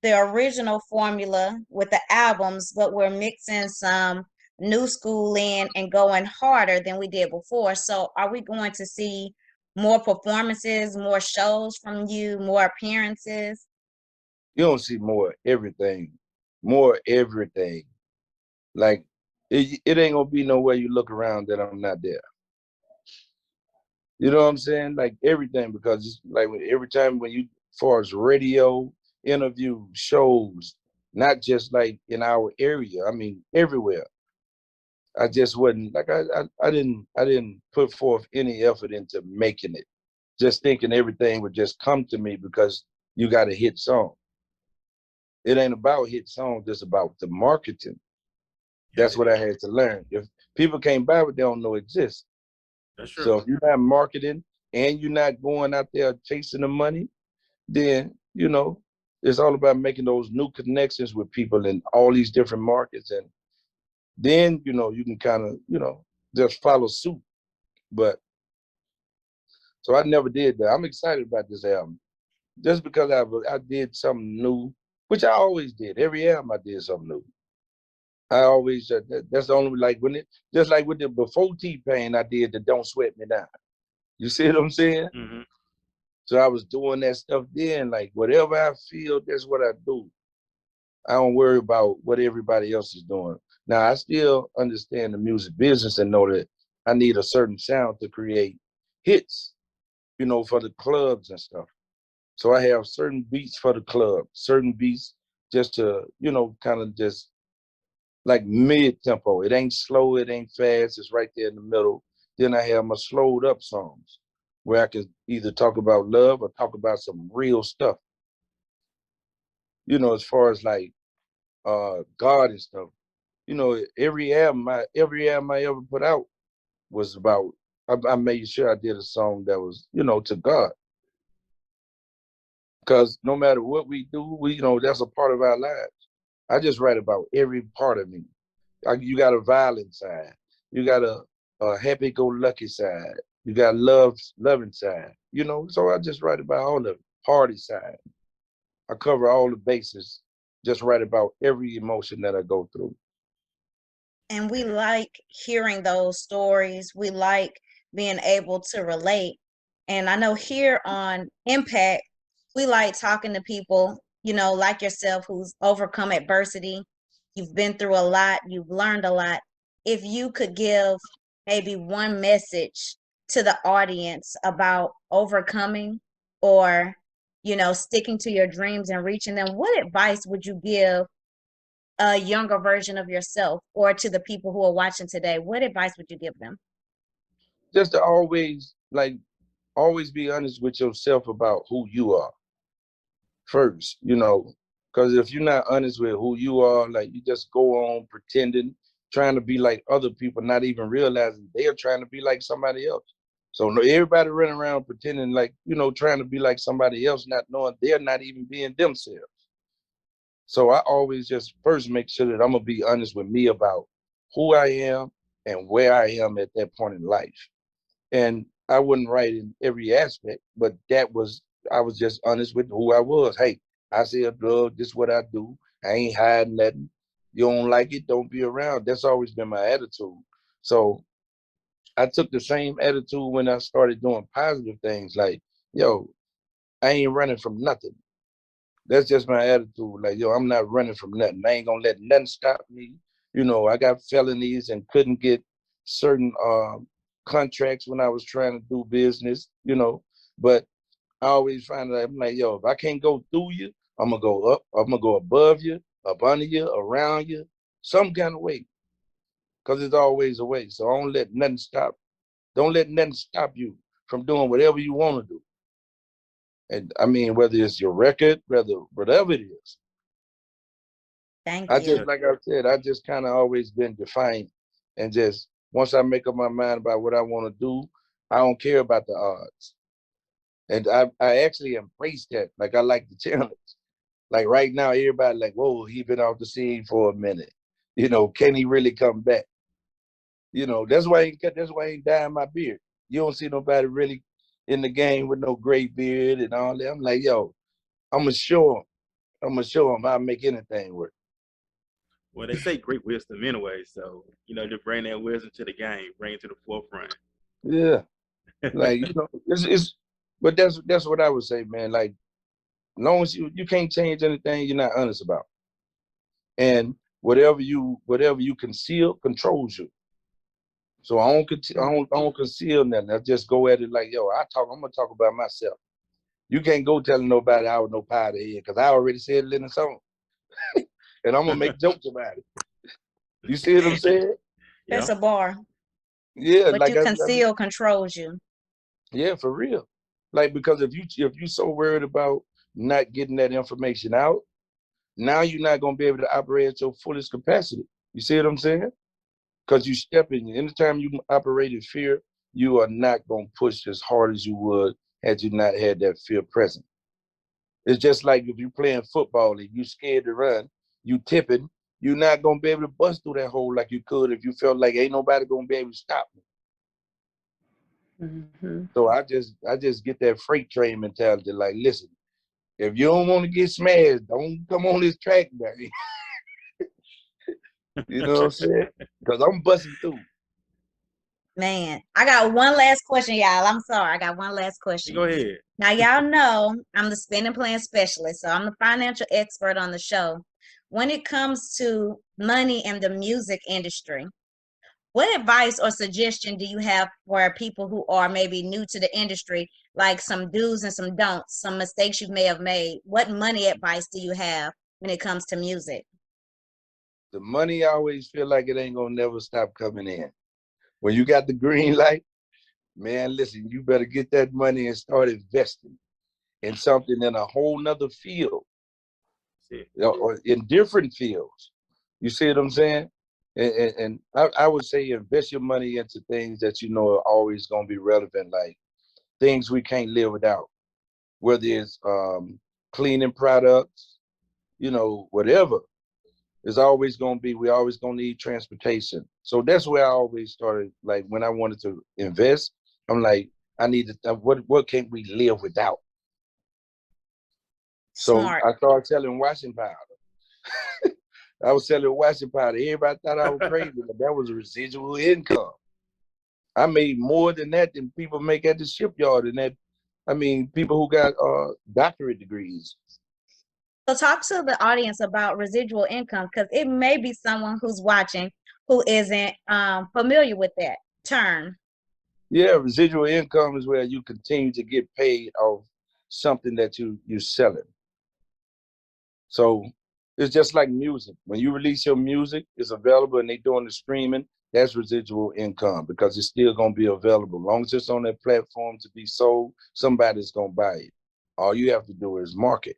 the original formula with the albums, but we're mixing some new school in and going harder than we did before. So are we going to see more performances, more shows from you, more appearances? You don't see more everything. Like it ain't gonna be nowhere you look around that I'm not there. You know what I'm saying? Like everything, because it's like every time when you, as far as radio, interview, shows, not just like in our area. I mean, everywhere. I just wasn't like I didn't put forth any effort into making it. Just thinking everything would just come to me because you got a hit song. It ain't about hit songs, it's about the marketing. That's what I had to learn. If people can't buy what they don't know exists. That's true. So if you're not marketing and you're not going out there chasing the money, then it's all about making those new connections with people in all these different markets, and then you can kind of just follow suit. But so I never did that. I'm excited about this album just because I did something new, which I always did. Every album I did something new. I always that's the only, like when it, just like with the before T-Pain, I did the Don't Sweat Me Down. You see what I'm saying? Mm-hmm. So I was doing that stuff then, like whatever I feel, that's what I do. I don't worry about what everybody else is doing. Now I still understand the music business and know that I need a certain sound to create hits, for the clubs and stuff. So I have certain beats for the club, certain beats just to, kind of just like mid tempo. It ain't slow, it ain't fast, it's right there in the middle. Then I have my slowed up songs where I can either talk about love or talk about some real stuff. As far as like God and stuff. Every album I ever put out was about, I made sure I did a song that was, to God. Because no matter what we do, that's a part of our lives. I just write about every part of me. You got a violent side. You got a happy-go-lucky side. You got loving side. So I just write about all the party side. I cover all the bases. Just write about every emotion that I go through. And we like hearing those stories. We like being able to relate. And I know here on Impact, we like talking to people, like yourself, who's overcome adversity. You've been through a lot, you've learned a lot. If you could give maybe one message to the audience about overcoming or, sticking to your dreams and reaching them, what advice would you give a younger version of yourself, or to the people who are watching today? What advice would you give them? Just to always be honest with yourself about who you are first, because if you're not honest with who you are, like you just go on pretending, trying to be like other people, not even realizing they are trying to be like somebody else. So no, everybody running around pretending like, trying to be like somebody else, not knowing they're not even being themselves. So I always just first make sure that I'm gonna be honest with me about who I am and where I am at that point in life. And I wouldn't write in every aspect, but I was just honest with who I was. Hey, I sell drugs, this is what I do. I ain't hiding nothing. You don't like it, don't be around. That's always been my attitude. So I took the same attitude when I started doing positive things. Like, yo, I ain't running from nothing. That's just my attitude. Like, yo, I'm not running from nothing. I ain't gonna let nothing stop me. I got felonies and couldn't get certain contracts when I was trying to do business, but I always find that I'm like, yo, if I can't go through you, I'm gonna go up, I'm gonna go above you, up under you, around you, some kind of way. Cause there's always a way. So I don't let nothing stop Don't let nothing stop you from doing whatever you want to do. And I mean, whether it's your record, whatever it is. Thank I you. just, like I said, I just kind of always been defiant, and just once I make up my mind about what I want to do, I don't care about the odds. And I actually embrace that. Like, I like the challenge. Like right now, everybody like, whoa, he been off the scene for a minute. You know, can he really come back? You know, that's why I ain't dyeing my beard. You don't see nobody really in the game with no gray beard and all that. I'm like, yo, I'm gonna show him. I'll make anything work. Well, they say great wisdom anyway, so to bring that wisdom to the game, bring it to the forefront. Yeah, like but that's what I would say, man. Like, as long as you can't change anything you're not honest about, and whatever you conceal controls you. So I don't conceal nothing. I just go at it like, yo, I'm gonna talk about myself. You can't go telling nobody I was no pie to head, because I already said it in the song. And I'm gonna make jokes about it. You see what I'm saying? That's Yeah. a bar. Yeah, What like you conceal controls you. yeah, for real. Like, because if you so worried about not getting that information out, now you're not gonna be able to operate at your fullest capacity. You see what I'm saying? Because you step in. Anytime you operate in fear, you are not gonna push as hard as you would had you not had that fear present. It's just like if you're playing football and you scared to run, you tipping, you're not gonna be able to bust through that hole like you could if you felt like ain't nobody gonna be able to stop me. Mm-hmm. So I just get that freight train mentality. Like, listen, if you don't want to get smashed, don't come on this track, baby. You know what I'm saying? Because I'm busting through. Man, I got one last question, y'all. I'm sorry. I got one last question. Go ahead. Now, y'all know I'm the spending plan specialist, so I'm the financial expert on the show. When it comes to money and the music industry, what advice or suggestion do you have for people who are maybe new to the industry, like some do's and some don'ts, some mistakes you may have made? What money advice do you have when it comes to music? The money, I always feel like it ain't gonna never stop coming in. When you got the green light, man, listen, you better get that money and start investing in something in a whole nother field, or in different fields. You see what I'm saying? And I would say invest your money into things that you know are always going to be relevant, like things we can't live without, whether it's cleaning products, whatever. It's always going to be, we always going to need transportation. So that's where I always started. Like, when I wanted to invest, I'm like, I need to, what can't we live without? So Smart. I started selling washing powder. I was selling washing powder. Everybody thought I was crazy, but that was a residual income. I made more than that than people make at the shipyard, and that, I mean, people who got doctorate degrees. So talk to the audience about residual income, because it may be someone who's watching who isn't familiar with that term. Yeah, residual income is where you continue to get paid off something that you're selling. So it's just like music. When you release your music, it's available and they doing the streaming, that's residual income, because it's still gonna be available. As long as it's on that platform to be sold, somebody's gonna buy it. All you have to do is market.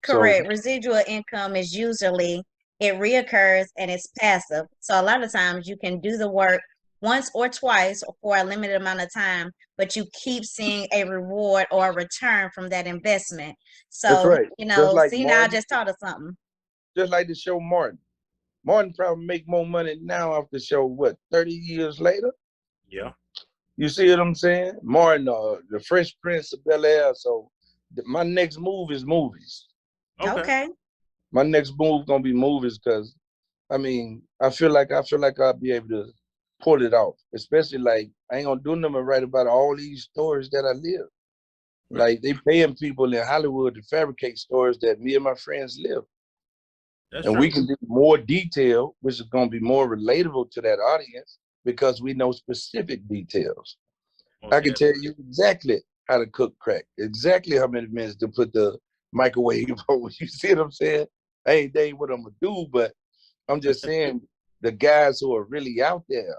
Correct. So, Residual income is usually, it reoccurs and it's passive. So a lot of times you can do the work once or twice for a limited amount of time, but you keep seeing a reward or a return from that investment. that's So, right. Just like C-Nile Martin, just taught us something. just like the show Martin. Martin probably make more money now off the show, what, 30 years later? Yeah. You see what I'm saying? Martin, the Fresh Prince of Bel-Air. So my next move is movies. Okay. My next move gonna be movies, because I mean, I feel like I'll be able to pull it off. Especially, like, I ain't gonna do nothing but write about all these stories that I live. Like, they paying people in Hollywood to fabricate stories that me and my friends live. That's And true. we can do more detail, which is gonna be more relatable to that audience, because we know specific details. Most I can tell definitely. you exactly how to cook crack, exactly how many minutes to put the microwave on. You see what I'm saying? I ain't what I'm gonna do, but I'm just saying, the guys who are really out there,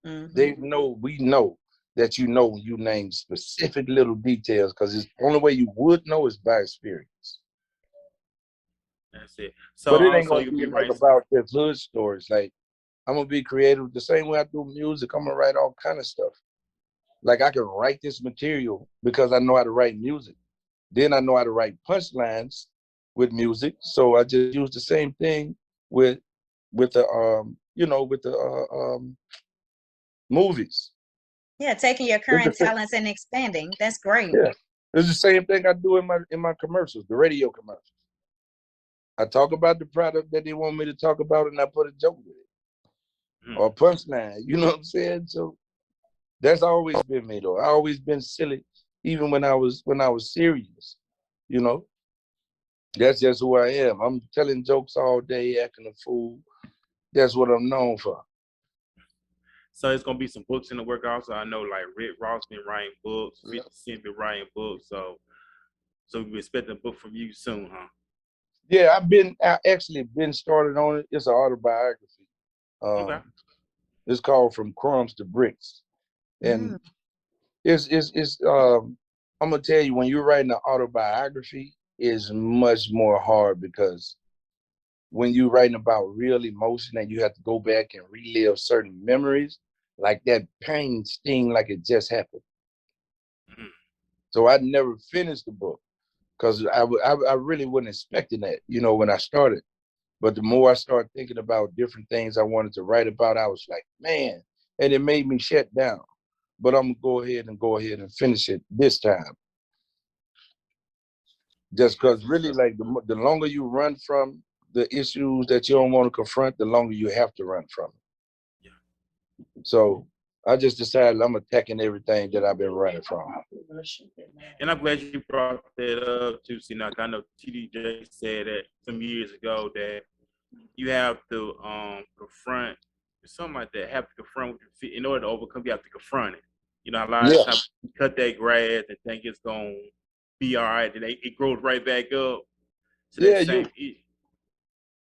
They know, we know that you know when you name specific little details, because it's the only way you would know is by experience. That's it. So But it ain't also gonna you'll be be like writing. about their hood stories. Like, I'm gonna be creative the same way I do music. I'm gonna write all kind of stuff. Like, I can write this material because I know how to write music. Then I know how to write punchlines with music. So I just use the same thing with the with the movies. Yeah, taking your It's the current same, talents and expanding. That's great. yeah. It's the same thing I do in my commercials, the radio commercials. I talk about the product that they want me to talk about, and I put a joke with it or a punchline. You know what I'm saying? So that's always been me, though. I always been silly, even when I was serious. You know, that's just who I am. I'm telling jokes all day, acting a fool. That's what I'm known for. So it's gonna be some books in the work also. I know like Rick Ross been writing books, Yeah. 50 Cent been writing books. So we expect a book from you soon, huh? Yeah, I actually been started on it. It's an autobiography. Okay. It's called From Crumbs to Bricks, and it's I'm gonna tell you, when you're writing an autobiography, is much more hard, because when you're writing about real emotion and you have to go back and relive certain memories, like that pain sting like it just happened. So I never finished the book because I really wasn't expecting that, when I started. But the more I started thinking about different things I wanted to write about, I was like, man, and it made me shut down. But I'm gonna go ahead and finish it this time. Just because really, like, the longer you run from the issues that you don't want to confront, the longer you have to run from it. So I just decided I'm attacking everything that I've been running from. And I'm glad you brought that up too. See, now I know TDJ said that some years ago that you have to confront something like that. Have to confront what you feel. In order to overcome, you have to confront it. You know, a lot of Yeah, times you cut that grass and think it's gonna be all right, and it grows right back up to that yeah, same.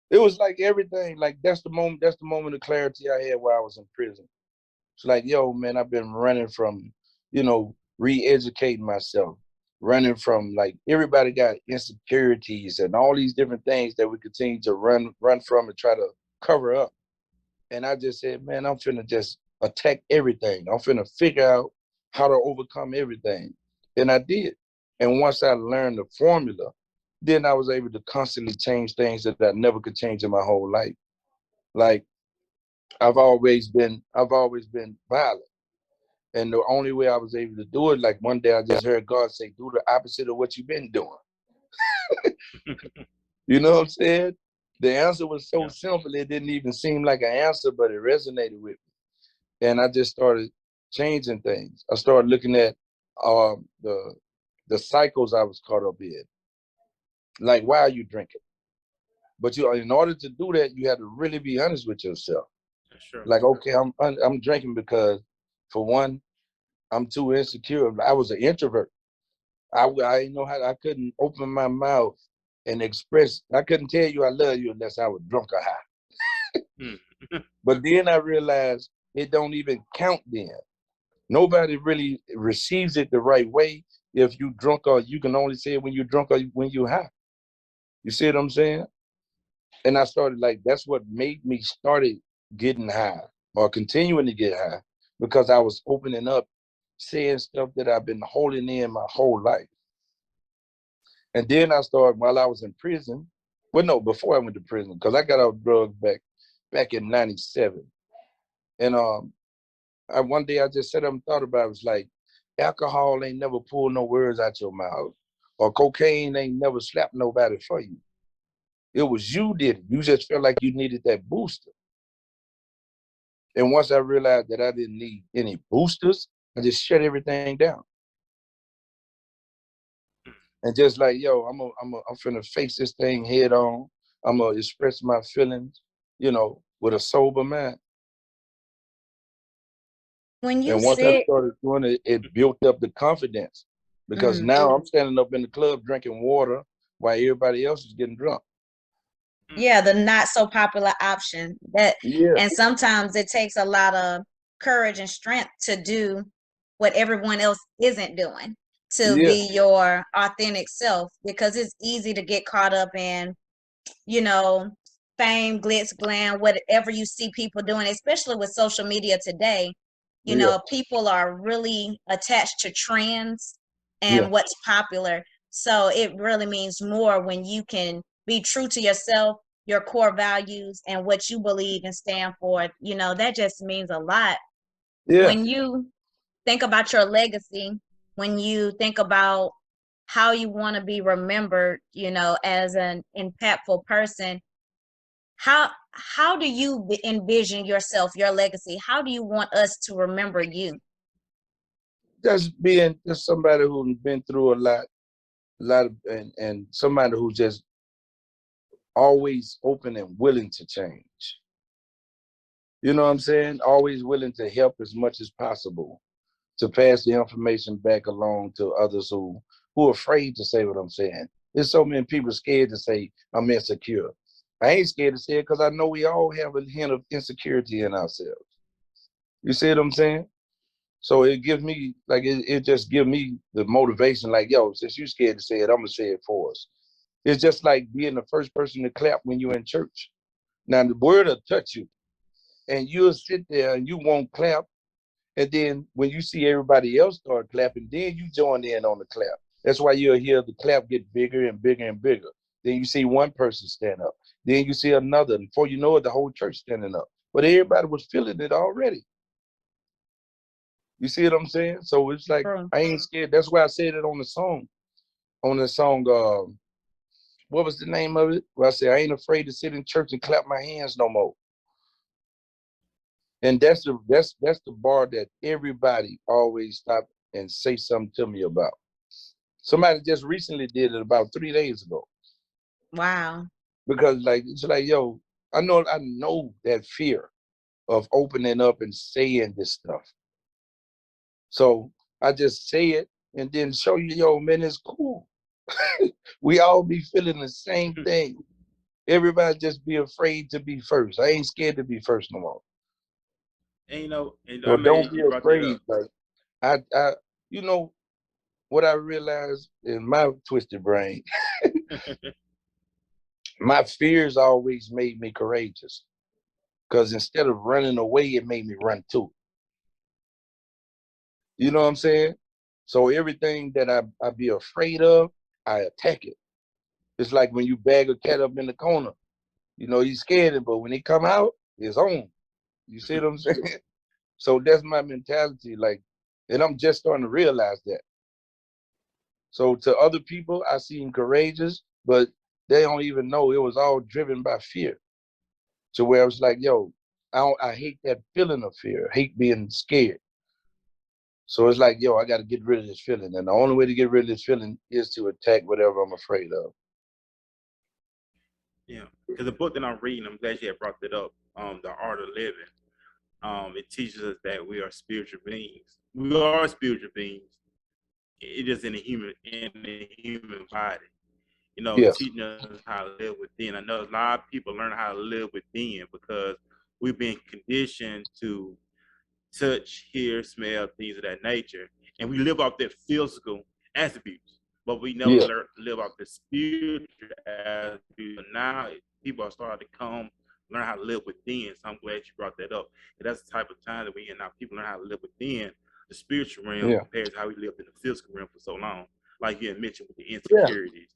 it was like everything. Like, that's the moment of clarity I had while I was in prison. It's like, yo, man, I've been running from, re-educating myself, running from, like, everybody got insecurities and all these different things that we continue to run from and try to cover up. And I just said, man, I'm finna just attack everything. I'm finna figure out how to overcome everything. And I did. And once I learned the formula, then I was able to constantly change things that I never could change in my whole life. Like, I've always been violent. And the only way I was able to do it, like, one day I just heard God say, do the opposite of what you've been doing. You know what I'm saying? The answer was so Yeah. simple, it didn't even seem like an answer, but it resonated with me. And I just started changing things. I started looking at the cycles I was caught up in. Like, why are you drinking? But in order to do that, you have to really be honest with yourself. Sure. Like, okay, I'm drinking because, for one, I'm too insecure. I was an introvert. I didn't know how. I couldn't open my mouth and express. I couldn't tell you I love you unless I was drunk or high. But then I realized it don't even count then. Nobody really receives it the right way if you drunk, or you can only say it when you're drunk or when you're high. You see what I'm saying? And I started, like, that's what made me started getting high or continuing to get high, because I was opening up, saying stuff that I've been holding in my whole life. And then I started, while I was in prison. Well, no, before I went to prison, because I got off drugs back in '97. And one day I just sat up and thought about it. It was like, alcohol ain't never pulled no words out your mouth, or cocaine ain't never slapped nobody for you. It was you did it. You just felt like you needed that booster. And once I realized that I didn't need any boosters, I just shut everything down. And just like, yo, I'm finna face this thing head on. I'm gonna express my feelings, with a sober mind. When you And once I sit, started doing it, it built up the confidence, because now I'm standing up in the club drinking water while everybody else is getting drunk. yeah, the not so popular option, that, Yeah, and sometimes it takes a lot of courage and strength to do what everyone else isn't doing, to Yeah, be your authentic self, because it's easy to get caught up in, you know, fame, glitz, glam, whatever you see people doing, especially with social media today. You yeah, know, people are really attached to trends yeah, and what's popular. So it really means more when you can be true to yourself, your core values, and what you believe and stand for. You know, that just means a lot. yeah. When you think about your legacy, when you think about how you want to be remembered, you know, as an impactful person, how do you envision yourself, your legacy? How do you want us to remember you? Just being just somebody who's been through and somebody who's just always open and willing to change. You know what I'm saying? Always willing to help as much as possible, to pass the information back along to others who are afraid to say what I'm saying. There's so many people scared to say I'm insecure. I ain't scared to say it because I know we all have a hint of insecurity in ourselves. You see what I'm saying? So it gives me it just gives me the motivation, like, yo, since you scared to say it, I'm gonna say it for us. It's just like being the first person to clap when you're in church. Now the word will touch you and you'll sit there and you won't clap. And then when you see everybody else start clapping, then you join in on the clap. That's why you'll hear the clap get bigger and bigger and bigger. Then you see one person stand up. Then you see another. And before you know it, the whole church standing up. But everybody was feeling it already. You see what I'm saying? So it's like, True. I ain't scared. That's why I said it on the song. On the song, what was the name of it? Where I said, I ain't afraid to sit in church and clap my hands no more. And that's the bar that everybody always stop and say something to me about. Somebody just recently did it about 3 days ago. Wow. Because like it's like, yo, I know that fear of opening up and saying this stuff. So I just say it and then show you, yo, man, it's cool. We all be feeling the same thing. Everybody just be afraid to be first. I ain't scared to be first no more. And and I So mean, don't be you brought that afraid. up. Like I you know what I realized in my twisted brain, my fears always made me courageous. Because instead of running away, it made me run to. You know what I'm saying? So everything that I be afraid of, I attack it. It's like when you bag a cat up in the corner. You know, you scared him, but when he come out, it's on. You see what I'm saying? So that's my mentality. Like, and I'm just starting to realize that. So to other people, I seem courageous, but they don't even know it was all driven by fear. To where I was like, yo, I hate that feeling of fear. I hate being scared. So it's like, yo, I got to get rid of this feeling. And the only way to get rid of this feeling is to attack whatever I'm afraid of. Yeah, because the book that I'm reading, I'm glad you had brought that up. The Art of Living. It teaches us that we are spiritual beings. We are spiritual beings. It is in a human body. Yes. Teaching us how to live within. I know a lot of people learn how to live within because we've been conditioned to touch, hear, smell, things of that nature. And we live off that physical attributes, but we never Yeah. live off the spiritual attributes. Now people are starting to learn how to live within. So I'm glad you brought that up. And that's the type of time that we in now. People learn how to live within the spiritual realm Yeah. compared to how we lived in the physical realm for so long. Like you had mentioned with the Yeah. insecurities,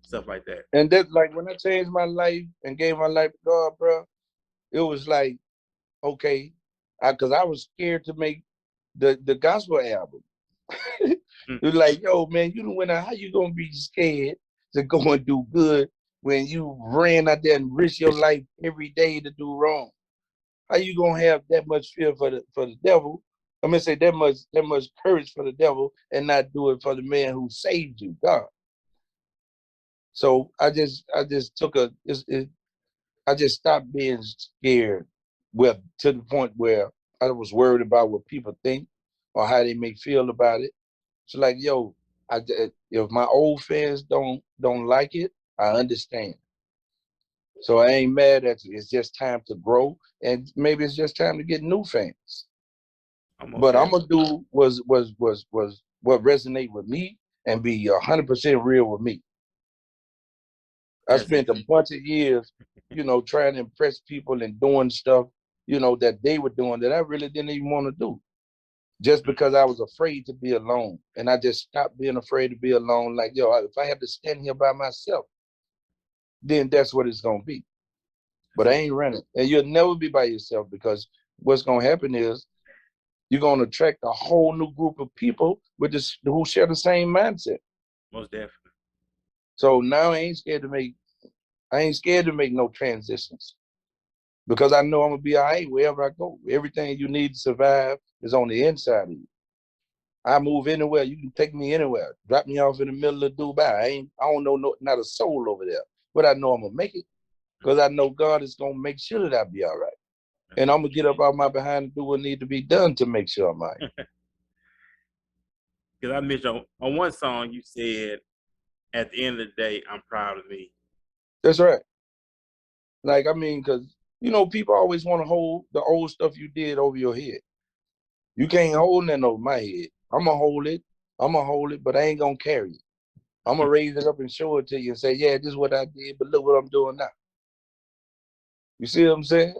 stuff like that. And that's like when I changed my life and gave my life to God, bro, it was like, okay, because I was scared to make the gospel album. It was like, yo, man, you went out, how you gonna be scared to go and do good when you ran out there and risk your life every day to do wrong? How you gonna have that much fear for the devil? I'm gonna say that much courage for the devil and not do it for the man who saved you, God. So I just took I just stopped being scared. Well, to the point where I was worried about what people think or how they may feel about it. So like, yo, if my old fans don't like it, I understand. So I ain't mad at you. It's just time to grow, and maybe it's just time to get new fans. But I'm gonna do was what resonate with me and be 100% real with me. I spent a bunch of years, trying to impress people and doing stuff, that they were doing that I really didn't even want to do. Just because I was afraid to be alone. And I just stopped being afraid to be alone. Like, if I have to stand here by myself, then that's what it's gonna be. But I ain't running. And you'll never be by yourself, because what's gonna happen is you're gonna attract a whole new group of people who share the same mindset. Most definitely. So now I ain't scared to make no transitions, because I know I'm gonna be all right wherever I go. Everything you need to survive is on the inside of you. I move anywhere. You can take me anywhere. Drop me off in the middle of Dubai. I don't know not a soul over there, but I know I'm gonna make it, because I know God is gonna make sure that I'll be all right. And I'm gonna get up out my behind and do what need to be done to make sure I'm all right. Because I mentioned on one song you said, "At the end of the day, I'm proud of me." That's right. Like, because people always want to hold the old stuff you did over your head. You can't hold nothing over my head. I'm gonna hold it, but I ain't gonna carry it. I'm gonna raise it up and show it to you and say, yeah, this is what I did, but look what I'm doing now. You see what I'm saying?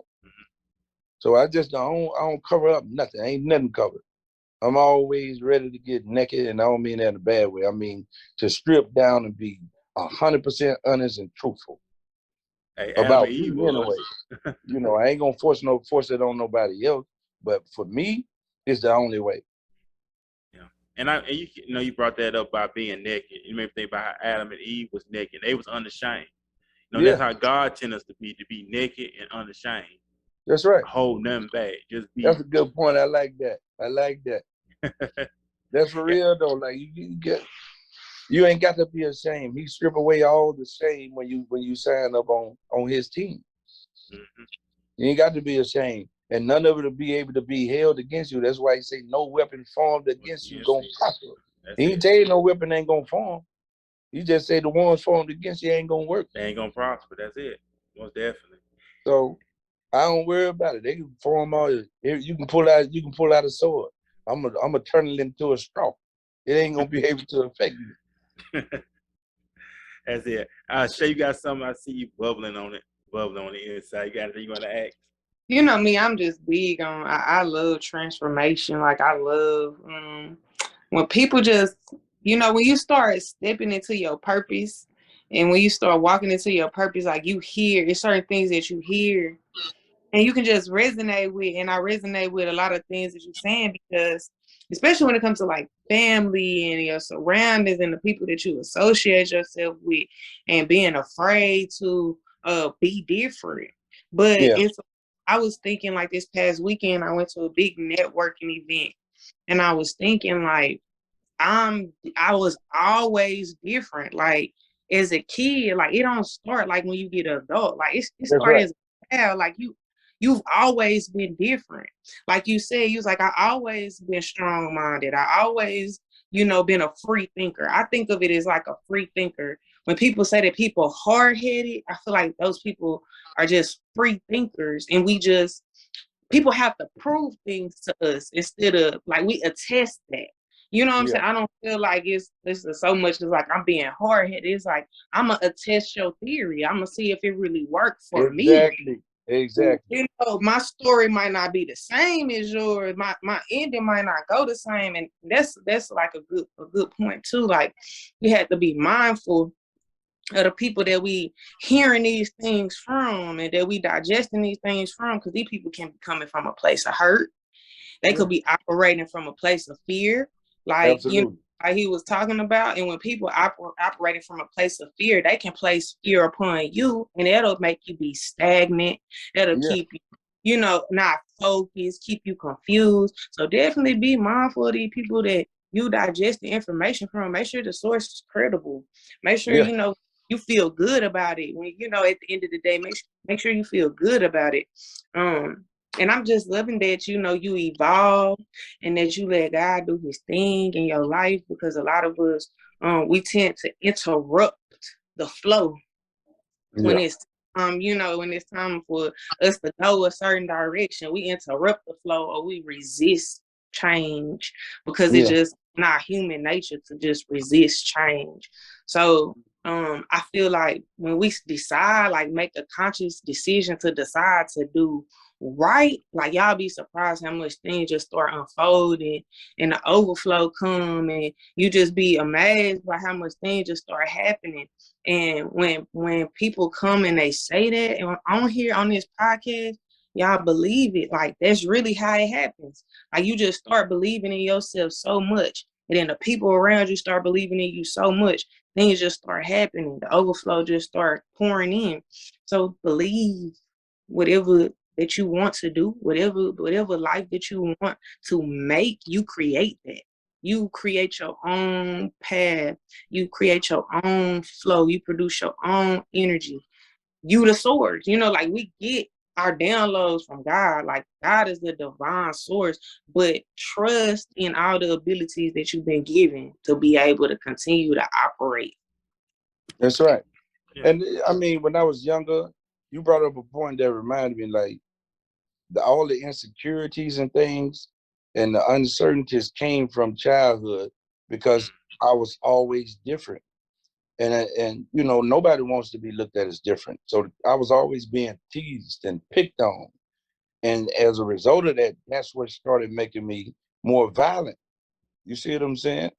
So I don't cover up nothing. Ain't nothing covered. I'm always ready to get naked, and I don't mean that in a bad way. I mean to strip down and be 100% honest and truthful about me anyway. I ain't gonna force it on nobody else, but for me, it's the only way. Yeah, and you brought that up by being naked. You made me think about how Adam and Eve was naked. They was unashamed. That's how God tends us to be naked and unashamed. That's right. Hold nothing back. Just be. That's a good point. I like that. That's for real though. Like you ain't got to be ashamed. He strip away all the shame when you sign up on his team. Mm-hmm. You ain't got to be ashamed, and none of it will be able to be held against you. That's why he say no weapon formed against you gonna prosper. He ain't tell you no weapon ain't gonna form. He just say the ones formed against you ain't gonna work. They ain't gonna prosper. That's it. Most definitely. So I don't worry about it. They can form all. You can pull out a sword. I'm gonna turn it into a straw. It ain't gonna be able to affect you. That's it. Shae, you got something? I see you bubbling on the inside. You got anything you want to ask? You know me, I'm just big on. I love transformation. Like I love when people just, when you start stepping into your purpose, and when you start walking into your purpose, like you hear, it's certain things that you hear and you can just resonate with. And I resonate with a lot of things that you're saying, because especially when it comes to like family and your surroundings and the people that you associate yourself with, and being afraid to be different. But I was thinking, like, this past weekend, I went to a big networking event, and I was thinking like, I was always different. Like as a kid, like it don't start like when you get an adult. Like it started as a child. Like you've always been different. Like you said, you was like, I always been strong minded. I always, been a free thinker. I think of it as like a free thinker. When people say that people hard headed, I feel like those people are just free thinkers, and people have to prove things to us instead of like we attest that. You know what I'm saying? I don't feel like it's so much as like I'm being hard headed. It's like I'm gonna attest your theory. I'm gonna see if it really works for me. Exactly. My story might not be the same as yours. My ending might not go the same, and that's like a good point too. Like we have to be mindful of the people that we hearing these things from, and that we digesting these things from, because these people can be coming from a place of hurt. They could be operating from a place of fear, like like he was talking about. And when people operating from a place of fear, they can place fear upon you, and that'll make you be stagnant. That'll keep you, not focused, keep you confused. So definitely be mindful of these people that you digest the information from. Make sure the source is credible. Make sure you feel good about it. When at the end of the day, make sure you feel good about it. And I'm just loving that, you evolve, and that you let God do his thing in your life, because a lot of us, we tend to interrupt the flow when it's when it's time for us to go a certain direction. We interrupt the flow, or we resist change because it's Yeah, just not human nature to just resist change. So I feel like when we decide, like make a conscious decision to decide to do right, like y'all be surprised how much things just start unfolding and the overflow come, and you just be amazed by how much things just start happening. And when people come and they say that, and on here on this podcast, y'all believe it. Like that's really how it happens. Like you just start believing in yourself so much, and then the people around you start believing in you so much. Things just start happening. The overflow just start pouring in. So believe whatever that you want to do, whatever life that you want to make, you create that. You create your own path. You create your own flow. You produce your own energy. You the source. You know, like we get our downloads from God. Like God is the divine source, but trust in all the abilities that you've been given to be able to continue to operate. that's right. Yeah. And I mean, when I was younger, you brought up a point that reminded me, like all the insecurities and things and the uncertainties came from childhood because I was always different. And you know, nobody wants to be looked at as different. So I was always being teased and picked on. And as a result of that, that's what started making me more violent. You see what I'm saying?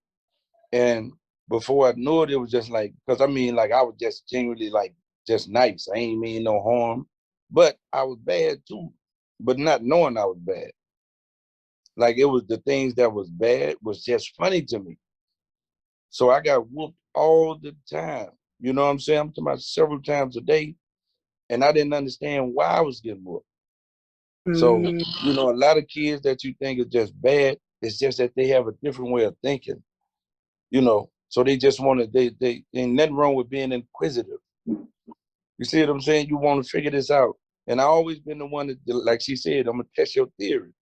And before I knew it, it was just like, because I mean, like I was just genuinely like just nice. I ain't mean no harm, but I was bad too, but not knowing I was bad. Like it was the things that was bad was just funny to me. So I got whooped all the time. You know what I'm saying? I'm talking about several times a day, and I didn't understand why I was getting whooped. So, Mm-hmm. you know, a lot of kids that you think is just bad, it's just that they have a different way of thinking, you know. So they just want to, they ain't nothing wrong with being inquisitive. You see what I'm saying? You want to figure this out. And I always been the one that, like she said, I'm gonna test your theory.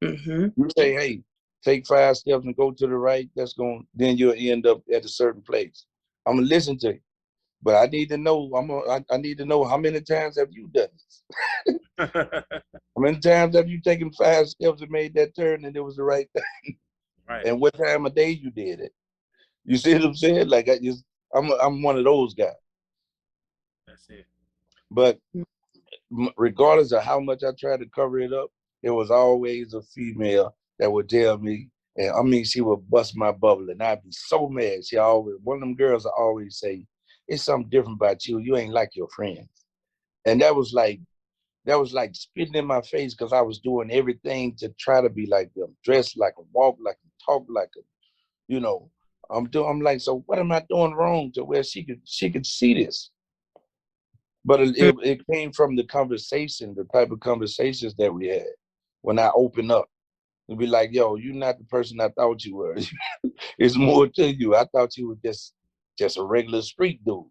Mm-hmm. You say, hey, take 5 steps and go to the right. That's going, then you'll end up at a certain place. I'm gonna listen to you, but I need to know. I need to know how many times have you done this? How many times have you taken 5 steps and made that turn and it was the right thing? Right. And what time of day you did it? You see what I'm saying? Like I'm one of those guys. That's it. But regardless of how much I tried to cover it up, there was always a female that would tell me, and I mean, she would bust my bubble, and I'd be so mad. She always, one of them girls would always say, "It's something different about you. You ain't like your friends." And that was like spitting in my face because I was doing everything to try to be like them, dress like them, walk like them, talk like them. You know, I'm like, so what am I doing wrong to where she could see this? But it came from the conversation, the type of conversations that we had. When I open up, it'd be like, yo, you're not the person I thought you were. It's more to you. I thought you were just a regular street dude.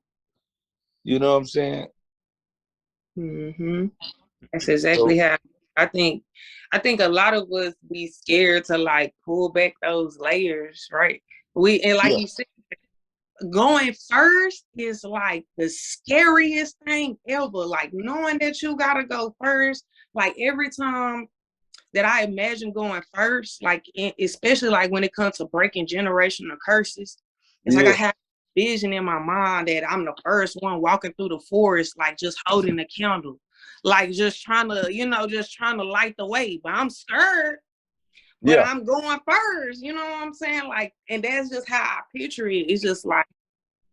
You know what I'm saying? Mm-hmm. That's So exactly how I think. I think a lot of us be scared to like pull back those layers, right? And like yeah, you said, going first is like the scariest thing ever. Like knowing that you gotta go first. Like every time that I imagine going first, like especially like when it comes to breaking generational curses, it's like I yeah, have vision in my mind that I'm the first one walking through the forest, like just holding a candle, like just trying to, just trying to light the way. But I'm scared, but yeah, I'm going first. You know what I'm saying? Like, and that's just how I picture it. It's just like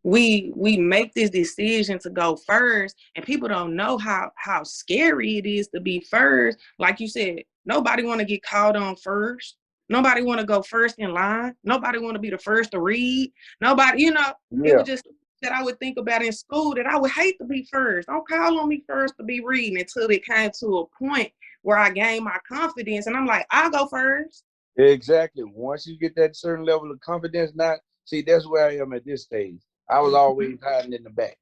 we make this decision to go first, and people don't know how scary it is to be first. Like you said, nobody want to get called on first. Nobody want to go first in line. Nobody want to be the first to read. Nobody, it yeah. was just that I would think about in school that I would hate to be first. Don't call on me first to be reading until it came to a point where I gained my confidence, and I'm like, I'll go first. Exactly. Once you get that certain level of confidence, not see, that's where I am at this stage. I was always hiding in the back.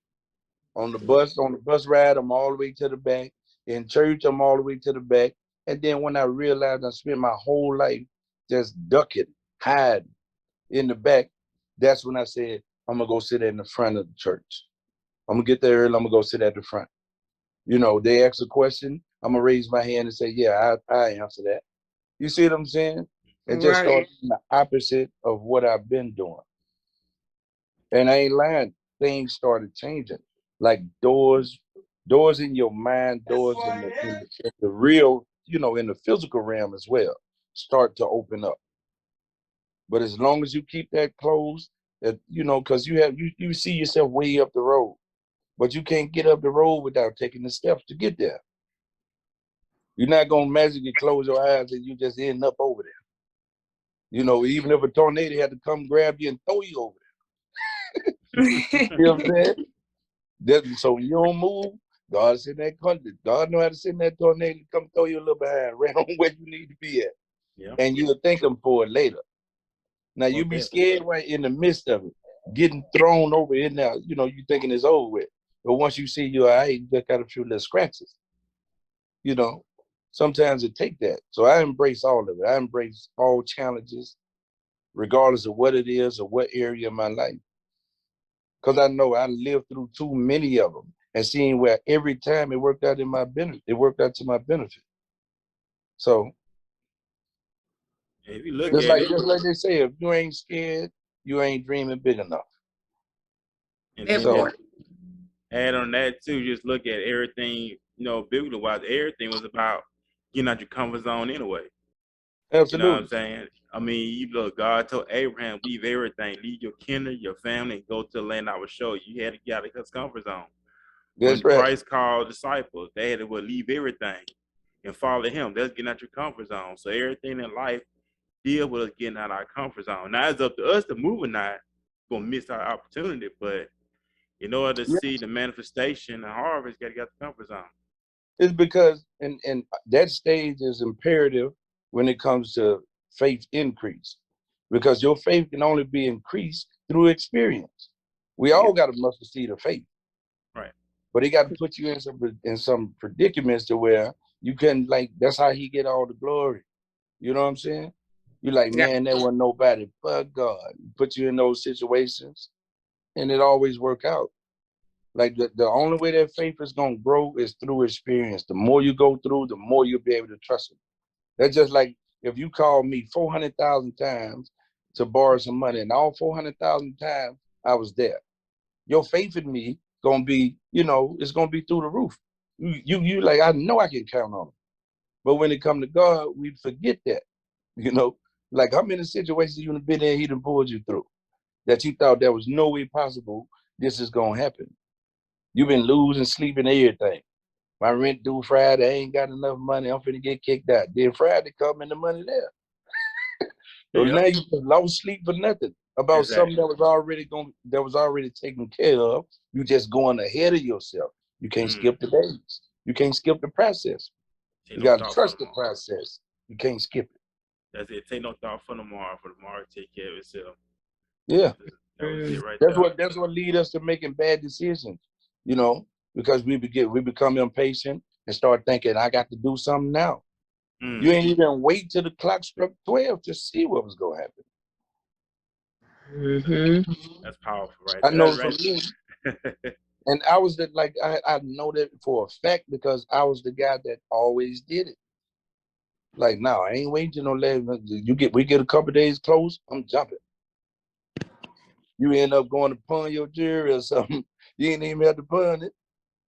On the bus ride, I'm all the way to the back. In church, I'm all the way to the back. And then when I realized I spent my whole life just ducking, hiding in the back, that's when I said, I'm gonna go sit in the front of the church. I'm gonna get there early, I'm gonna go sit at the front. You know, they ask a question, I'm gonna raise my hand and say, yeah, I answer that. You see what I'm saying? And just Right. start doing the opposite of what I've been doing. And just start Right. doing the opposite of what I've been doing. And I ain't lying, things started changing. Like doors in your mind, doors in the real, in the physical realm as well, start to open up. But as long as you keep that closed, that because you see yourself way up the road, but you can't get up the road without taking the steps to get there. You're not gonna magically close your eyes and you just end up over there. Even if a tornado had to come grab you and throw you over there. You know what I'm saying? So when you don't move, God send that country. God know how to send that tornado to come throw you a little behind, right on where you need to be at. Yeah. And you'll thank him for it later. Now you Most be definitely. scared right in the midst of it, getting thrown over in there, you thinking it's over with. But once you see you're all right, you just got a few little scratches. Sometimes it take that. So I embrace all of it. I embrace all challenges, regardless of what it is or what area of my life. Because I know I lived through too many of them and seeing where every time it worked out in my benefit, it worked out to my benefit. So If you look just at like it, they say, if you ain't scared, you ain't dreaming big enough. and That then So just part. add on that too, just look at everything, biblically wise, everything was about getting out your comfort zone anyway. You know what I'm absolutely. saying? I mean, you look, God told Abraham, leave everything, leave your kindred, your family, and go to the land I will show you. You had to get out of his comfort zone. When That's right. Christ called disciples, they had to leave everything and follow him. That's getting out your comfort zone. So everything in life deal with us getting out of our comfort zone. Now it's up to us to move or not. We're gonna miss our opportunity, but in order to Yeah. see the manifestation and harvest, you gotta get out the comfort zone. It's because and that stage is imperative when it comes to faith increase. Because your faith can only be increased through experience. We Oh yeah, all got a mustard seed of faith, right. but he got to put you in some predicaments to where you can, like, that's how he get all the glory. You know what I'm saying? You're like, Yeah. man, there wasn't nobody but God. Put you in those situations, and it always work out. Like the only way that faith is gonna grow is through experience. The more you go through, the more you'll be able to trust him. That's just like if you call me 400,000 times to borrow some money, and all 400,000 times I was there. Your faith in me gonna be, it's gonna be through the roof. You like, I know I can count on him. But when it come to God, we forget that. You know, like how many situations you done been in, he done pulled you through that you thought there was no way possible this is gonna happen. You've been losing sleep and everything. My rent due Friday, I ain't got enough money. I'm finna get kicked out. Then Friday come and the money there. So Yep, now you just lost sleep for nothing about something exactly. that was already taken care of. You just going ahead of yourself. You can't Mm. skip the days. You can't skip the process. Take You no gotta thought for trust the tomorrow. process. You can't skip it. That's it. Take no thought for tomorrow. For tomorrow, take care of itself. Yeah. That was it right That's there. what lead us to making bad decisions, you know, because we become impatient and start thinking, I got to do something now. You Mm. ain't even wait till the clock struck 12 to see what was gonna happen. Mm-hmm. That's powerful right I there. know That's for right. me, and I was I know that for a fact because I was the guy that always did it. Like, no, I ain't waiting till no last. We get a couple days close, I'm jumping. You end up going to pawn your jewelry or something. You ain't even have to pawn it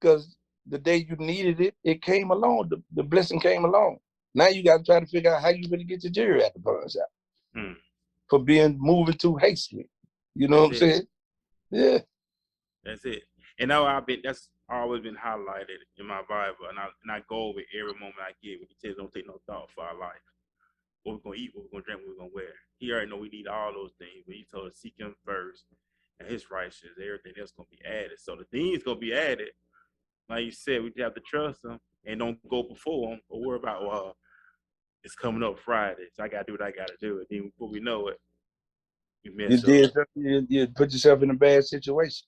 because the day you needed it, it came along. The blessing came along. Now you got to try to figure out how you gonna get your jewelry at the pawn shop Mm. for being moving too hastily. You know what That's I'm it. saying? Yeah. That's it. And now that's always been highlighted in my Bible, and I go over it every moment I get when he says don't take no thought for our life. What we're gonna eat, what we're gonna drink, what we're gonna wear. He already know we need all those things, but he told us seek him first and his righteousness, everything else gonna be added. So the things gonna be added. Like you said, we have to trust him and don't go before him or worry about it's coming up Friday, so I gotta do what I gotta do. And then before we know it, we You mess up. did something, you put yourself in a bad situation.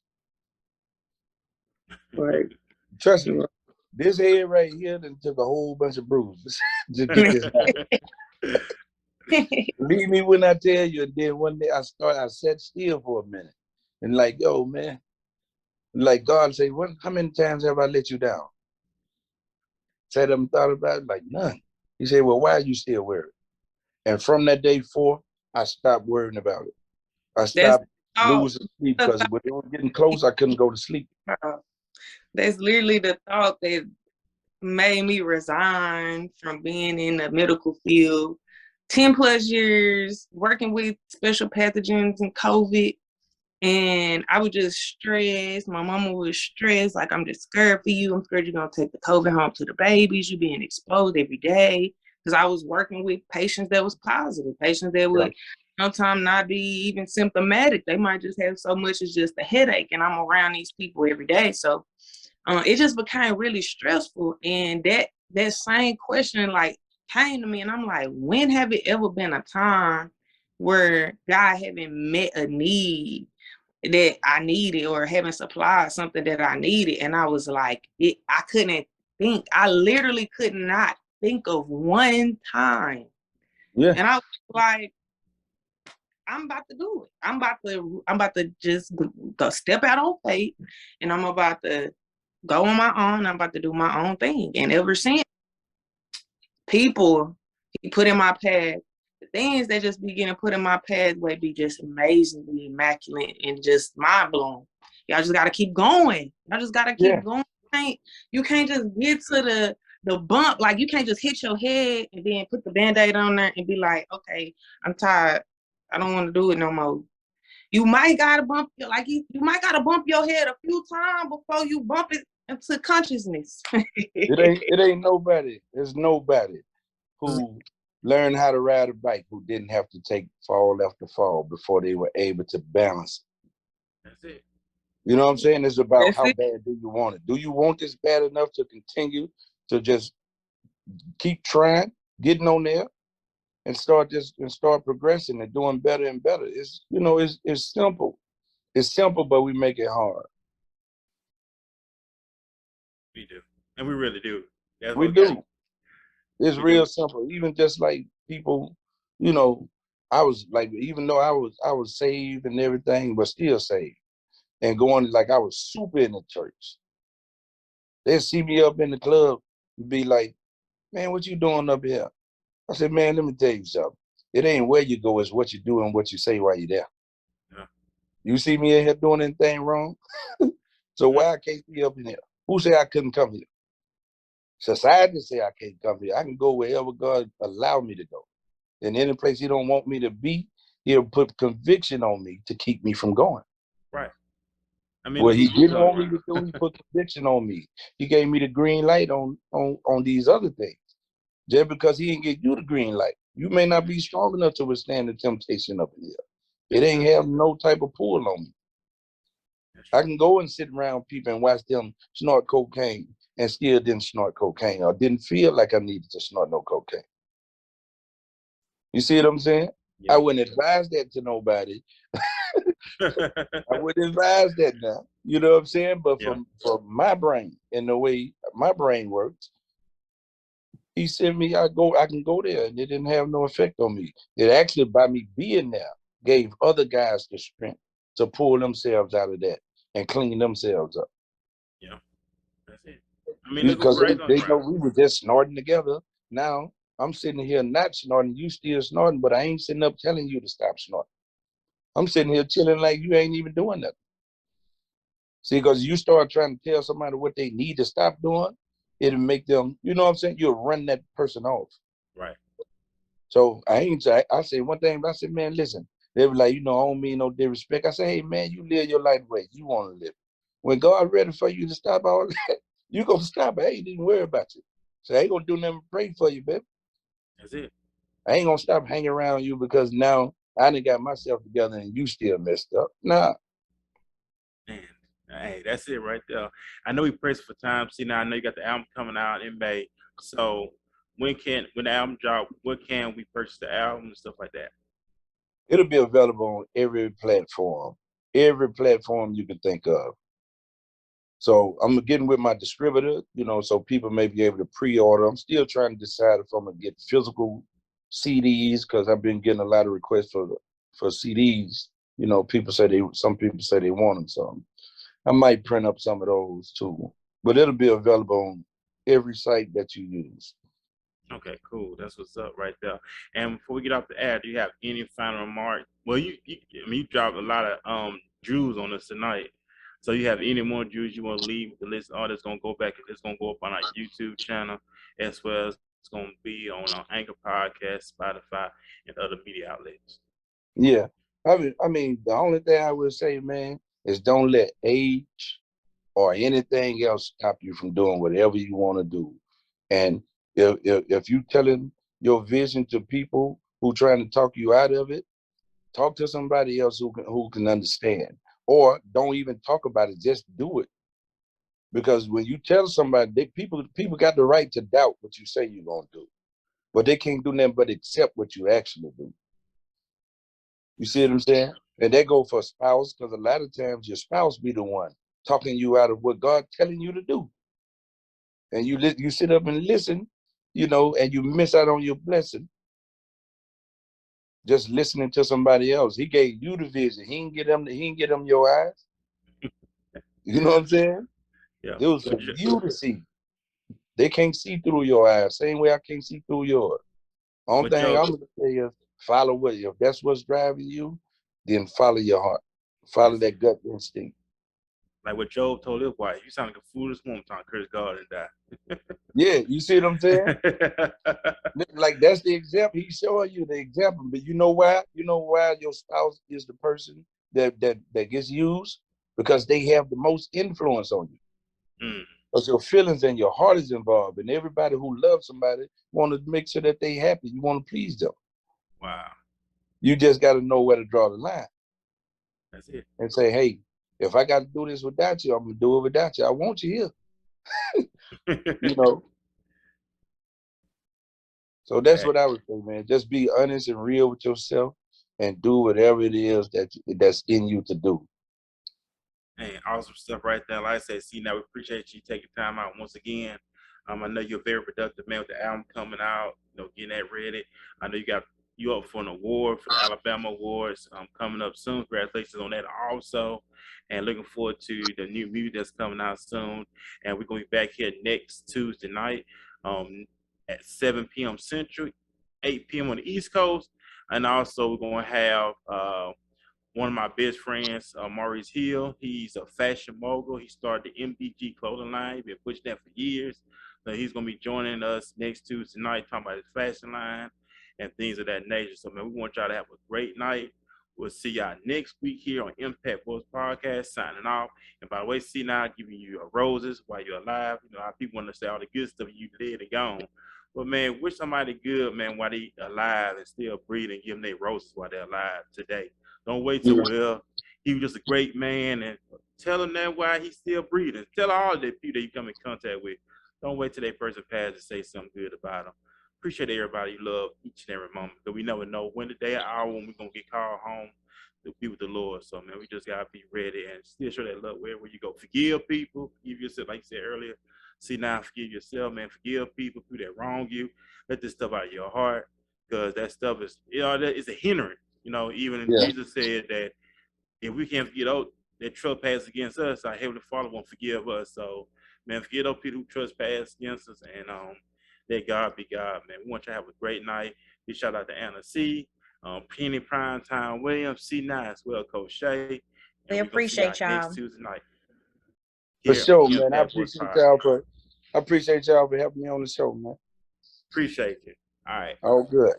Right. Trust me, this head right here done took a whole bunch of bruises to get this out. Believe me when I tell you, and then one day I sat still for a minute and like, yo, man, like God say, how many times have I let you down? Sat up and thought about it, like none. He said, well, why are you still worried? And from that day forth, I stopped worrying about it. I That's stopped oh, losing sleep because when it was getting close, I couldn't go to sleep. that's literally the thought that made me resign from being in the medical field. 10 plus years working with special pathogens and COVID. And I was just stressed. My mama was stressed. Like, I'm just scared for you. I'm scared you're going to take the COVID home to the babies. You're being exposed every day. Because I was working with patients that was positive, patients that would sometimes not be even symptomatic. They might just have so much as just a headache. And I'm around these people every day. So it just became really stressful. And that same question like came to me, and I'm like, when have it ever been a time where God haven't met a need that I needed or haven't supplied something that I needed? And I was like, I couldn't think. I literally could not think of one time. Yeah. And I was like, I'm about to do it. I'm about to just go step out on faith, and I'm about to go on my own. I'm about to do my own thing. And ever since, people he put in my path, the things that just begin to put in my pathway be just amazingly immaculate and just mind blowing. Y'all just gotta keep going. Y'all just gotta keep going. You can't just get to the bump. Like, you can't just hit your head and then put the Band-Aid on there and be like, okay, I'm tired. I don't want to do it no more. You might gotta bump you might gotta bump your head a few times before you bump it into consciousness. It ain't nobody. There's nobody who learned how to ride a bike who didn't have to take fall after fall before they were able to balance it. That's it. You know what I'm saying? It's about That's how it. bad do you want it? Do you want this bad enough to continue to just keep trying, getting on there, and start progressing and doing better and better? It's it's simple. It's simple, but we make it hard. We do, and we really do. That's We what do. It's we real do. simple. Even just like people, I was like, even though I was saved and everything, but still saved. And going like I was super in the church. They'd see me up in the club and be like, man, what you doing up here? I said, man, let me tell you something. It ain't where you go, it's what you do and what you say while you're there. Yeah. You see me in here doing anything wrong? So why I can't be up in here? Who said I couldn't come here? Society say I can't come here. I can go wherever God allow me to go. And any place he don't want me to be, he'll put conviction on me to keep me from going. Right. I mean, What look he at you didn't want going me to do, he put conviction on me. He gave me the green light on these other things. Just because he didn't give you the green light, you may not be strong enough to withstand the temptation up in here. It ain't have no type of pull on me. I can go and sit around people and watch them snort cocaine and still didn't snort cocaine or didn't feel like I needed to snort no cocaine. You see what I'm saying? Yeah. I wouldn't advise that to nobody. I wouldn't advise that now. You know what I'm saying? But Yeah. from my brain and the way my brain works, he said me, I can go there, and it didn't have no effect on me. It actually, by me being there, gave other guys the strength to pull themselves out of that and clean themselves up. Yeah. That's it. I mean, look Because who raised on they know trial. we were just snorting together. Now I'm sitting here not snorting, you still snorting, but I ain't sitting up telling you to stop snorting. I'm sitting here chilling like you ain't even doing nothing. See, because you start trying to tell somebody what they need to stop doing, it'll make them, you know what I'm saying? You'll run that person off. Right. So I say one thing, I said, man, listen, they were like, I don't mean no disrespect. I say, hey, man, you live your life the way you want to live. When God ready for you to stop all that, you going to stop it. I ain't even worry about you. So I ain't going to do nothing but pray for you, baby. That's it. I ain't going to stop hanging around you because now I done got myself together and you still messed up. Nah. Man, hey, that's it right there. I know we pressed for time. See, now I know you got the album coming out in May. So when the album drop, what can we purchase the album and stuff like that? It'll be available on every platform you can think of. So I'm getting with my distributor, so people may be able to pre-order. I'm still trying to decide if I'm gonna get physical CDs because I've been getting a lot of requests for CDs. Some people say they want them, so I might print up some of those too. But it'll be available on every site that you use. Okay, cool. That's what's up right there. And before we get off the air, do you have any final remark? Well, I mean, you dropped a lot of Jews on us tonight. So you have any more Jews you want to leave with the list? All that's gonna go back. It's gonna go up on our YouTube channel as well as it's gonna be on our Anchor Podcast, Spotify, and other media outlets. Yeah. I mean, the only thing I would say, man, is don't let age or anything else stop you from doing whatever you want to do. And if you telling your vision to people who trying to talk you out of it, talk to somebody else who can understand. Or don't even talk about it, just do it. Because when you tell somebody, people got the right to doubt what you say you're gonna do, but they can't do nothing but accept what you actually do. You see what I'm saying? And that go for a spouse, because a lot of times your spouse be the one talking you out of what God telling you to do, and you sit up and listen, and you miss out on your blessing just listening to somebody else. He gave you the vision. He didn't get them your eyes. You know what I'm saying? Yeah. It was for you to see. They can't see through your eyes, same way I can't see through yours. Only But thing Joe, I'm gonna say is follow what if that's what's driving you, then follow your heart. Follow that's that it. gut instinct. Like what Job told his wife, you sound like a foolish woman trying to curse God and die. Yeah, you see what I'm saying? Like that's the example. He's showing you the example. But you know why? You know why your spouse is the person that gets used? Because they have the most influence on you. Mm, Because your feelings and your heart is involved. And everybody who loves somebody want to make sure that they happy. You want to please them. wow. You just got to know where to draw the line That's it. and say, hey, if I got to do this without you, I'm gonna do it without you. I want you here. You know. So that's Man, what I would say, man. Just be honest and real with yourself and do whatever it is that's in you to do. man, awesome stuff right there. Like I said, C-Nile, we appreciate you taking time out once again. I know you're a very productive man with the album coming out, getting that ready. I know you up for an award for the Alabama Awards coming up soon. Congratulations on that also. And looking forward to the new music that's coming out soon. And we're going to be back here next Tuesday night at 7 p.m. Central, 8 p.m. on the East Coast. And also we're going to have one of my best friends, Maurice Hill. He's a fashion mogul. He started the MDG clothing line. He's been pushing that for years. So he's going to be joining us next Tuesday night, talking about his fashion line and things of that nature. So, man, we want y'all to have a great night. We'll see y'all next week here on Impact Voice Podcast, signing off. And by the way, C-Nile giving you your roses while you're alive. How people want to say all the good stuff you did and gone. But, man, wish somebody good, man, while they alive and still breathing, give them their roses while they're alive today. Don't wait till, well, he was just a great man, and tell him that why he's still breathing. Tell all the people that you come in contact with. Don't wait till that person passes to say something good about them. Appreciate everybody you love each and every moment, because we never know when the day or hour when we're going to get called home to be with the Lord. So, man, we just got to be ready and still show that love wherever you go. Forgive people. Forgive yourself, like you said earlier. See, now forgive yourself, man. Forgive people that wrong you. Let this stuff out of your heart, because that stuff is, that is a hindrance. Even Yeah. Jesus said that if we can't forget those that trespass against us, our Heavenly Father won't forgive us. So, man, forgive those people who trespass against us, and let God be God, man. We want you to have a great night. Big shout out to Anna C, Penny Primetime Williams, C-Nile as well, Coach Shae. We And we're going to see y'all appreciate y'all. next Tuesday night For here on sure, man. Impact Voice Podcast. I appreciate y'all for having me on the show, man. Appreciate you. All right. All good.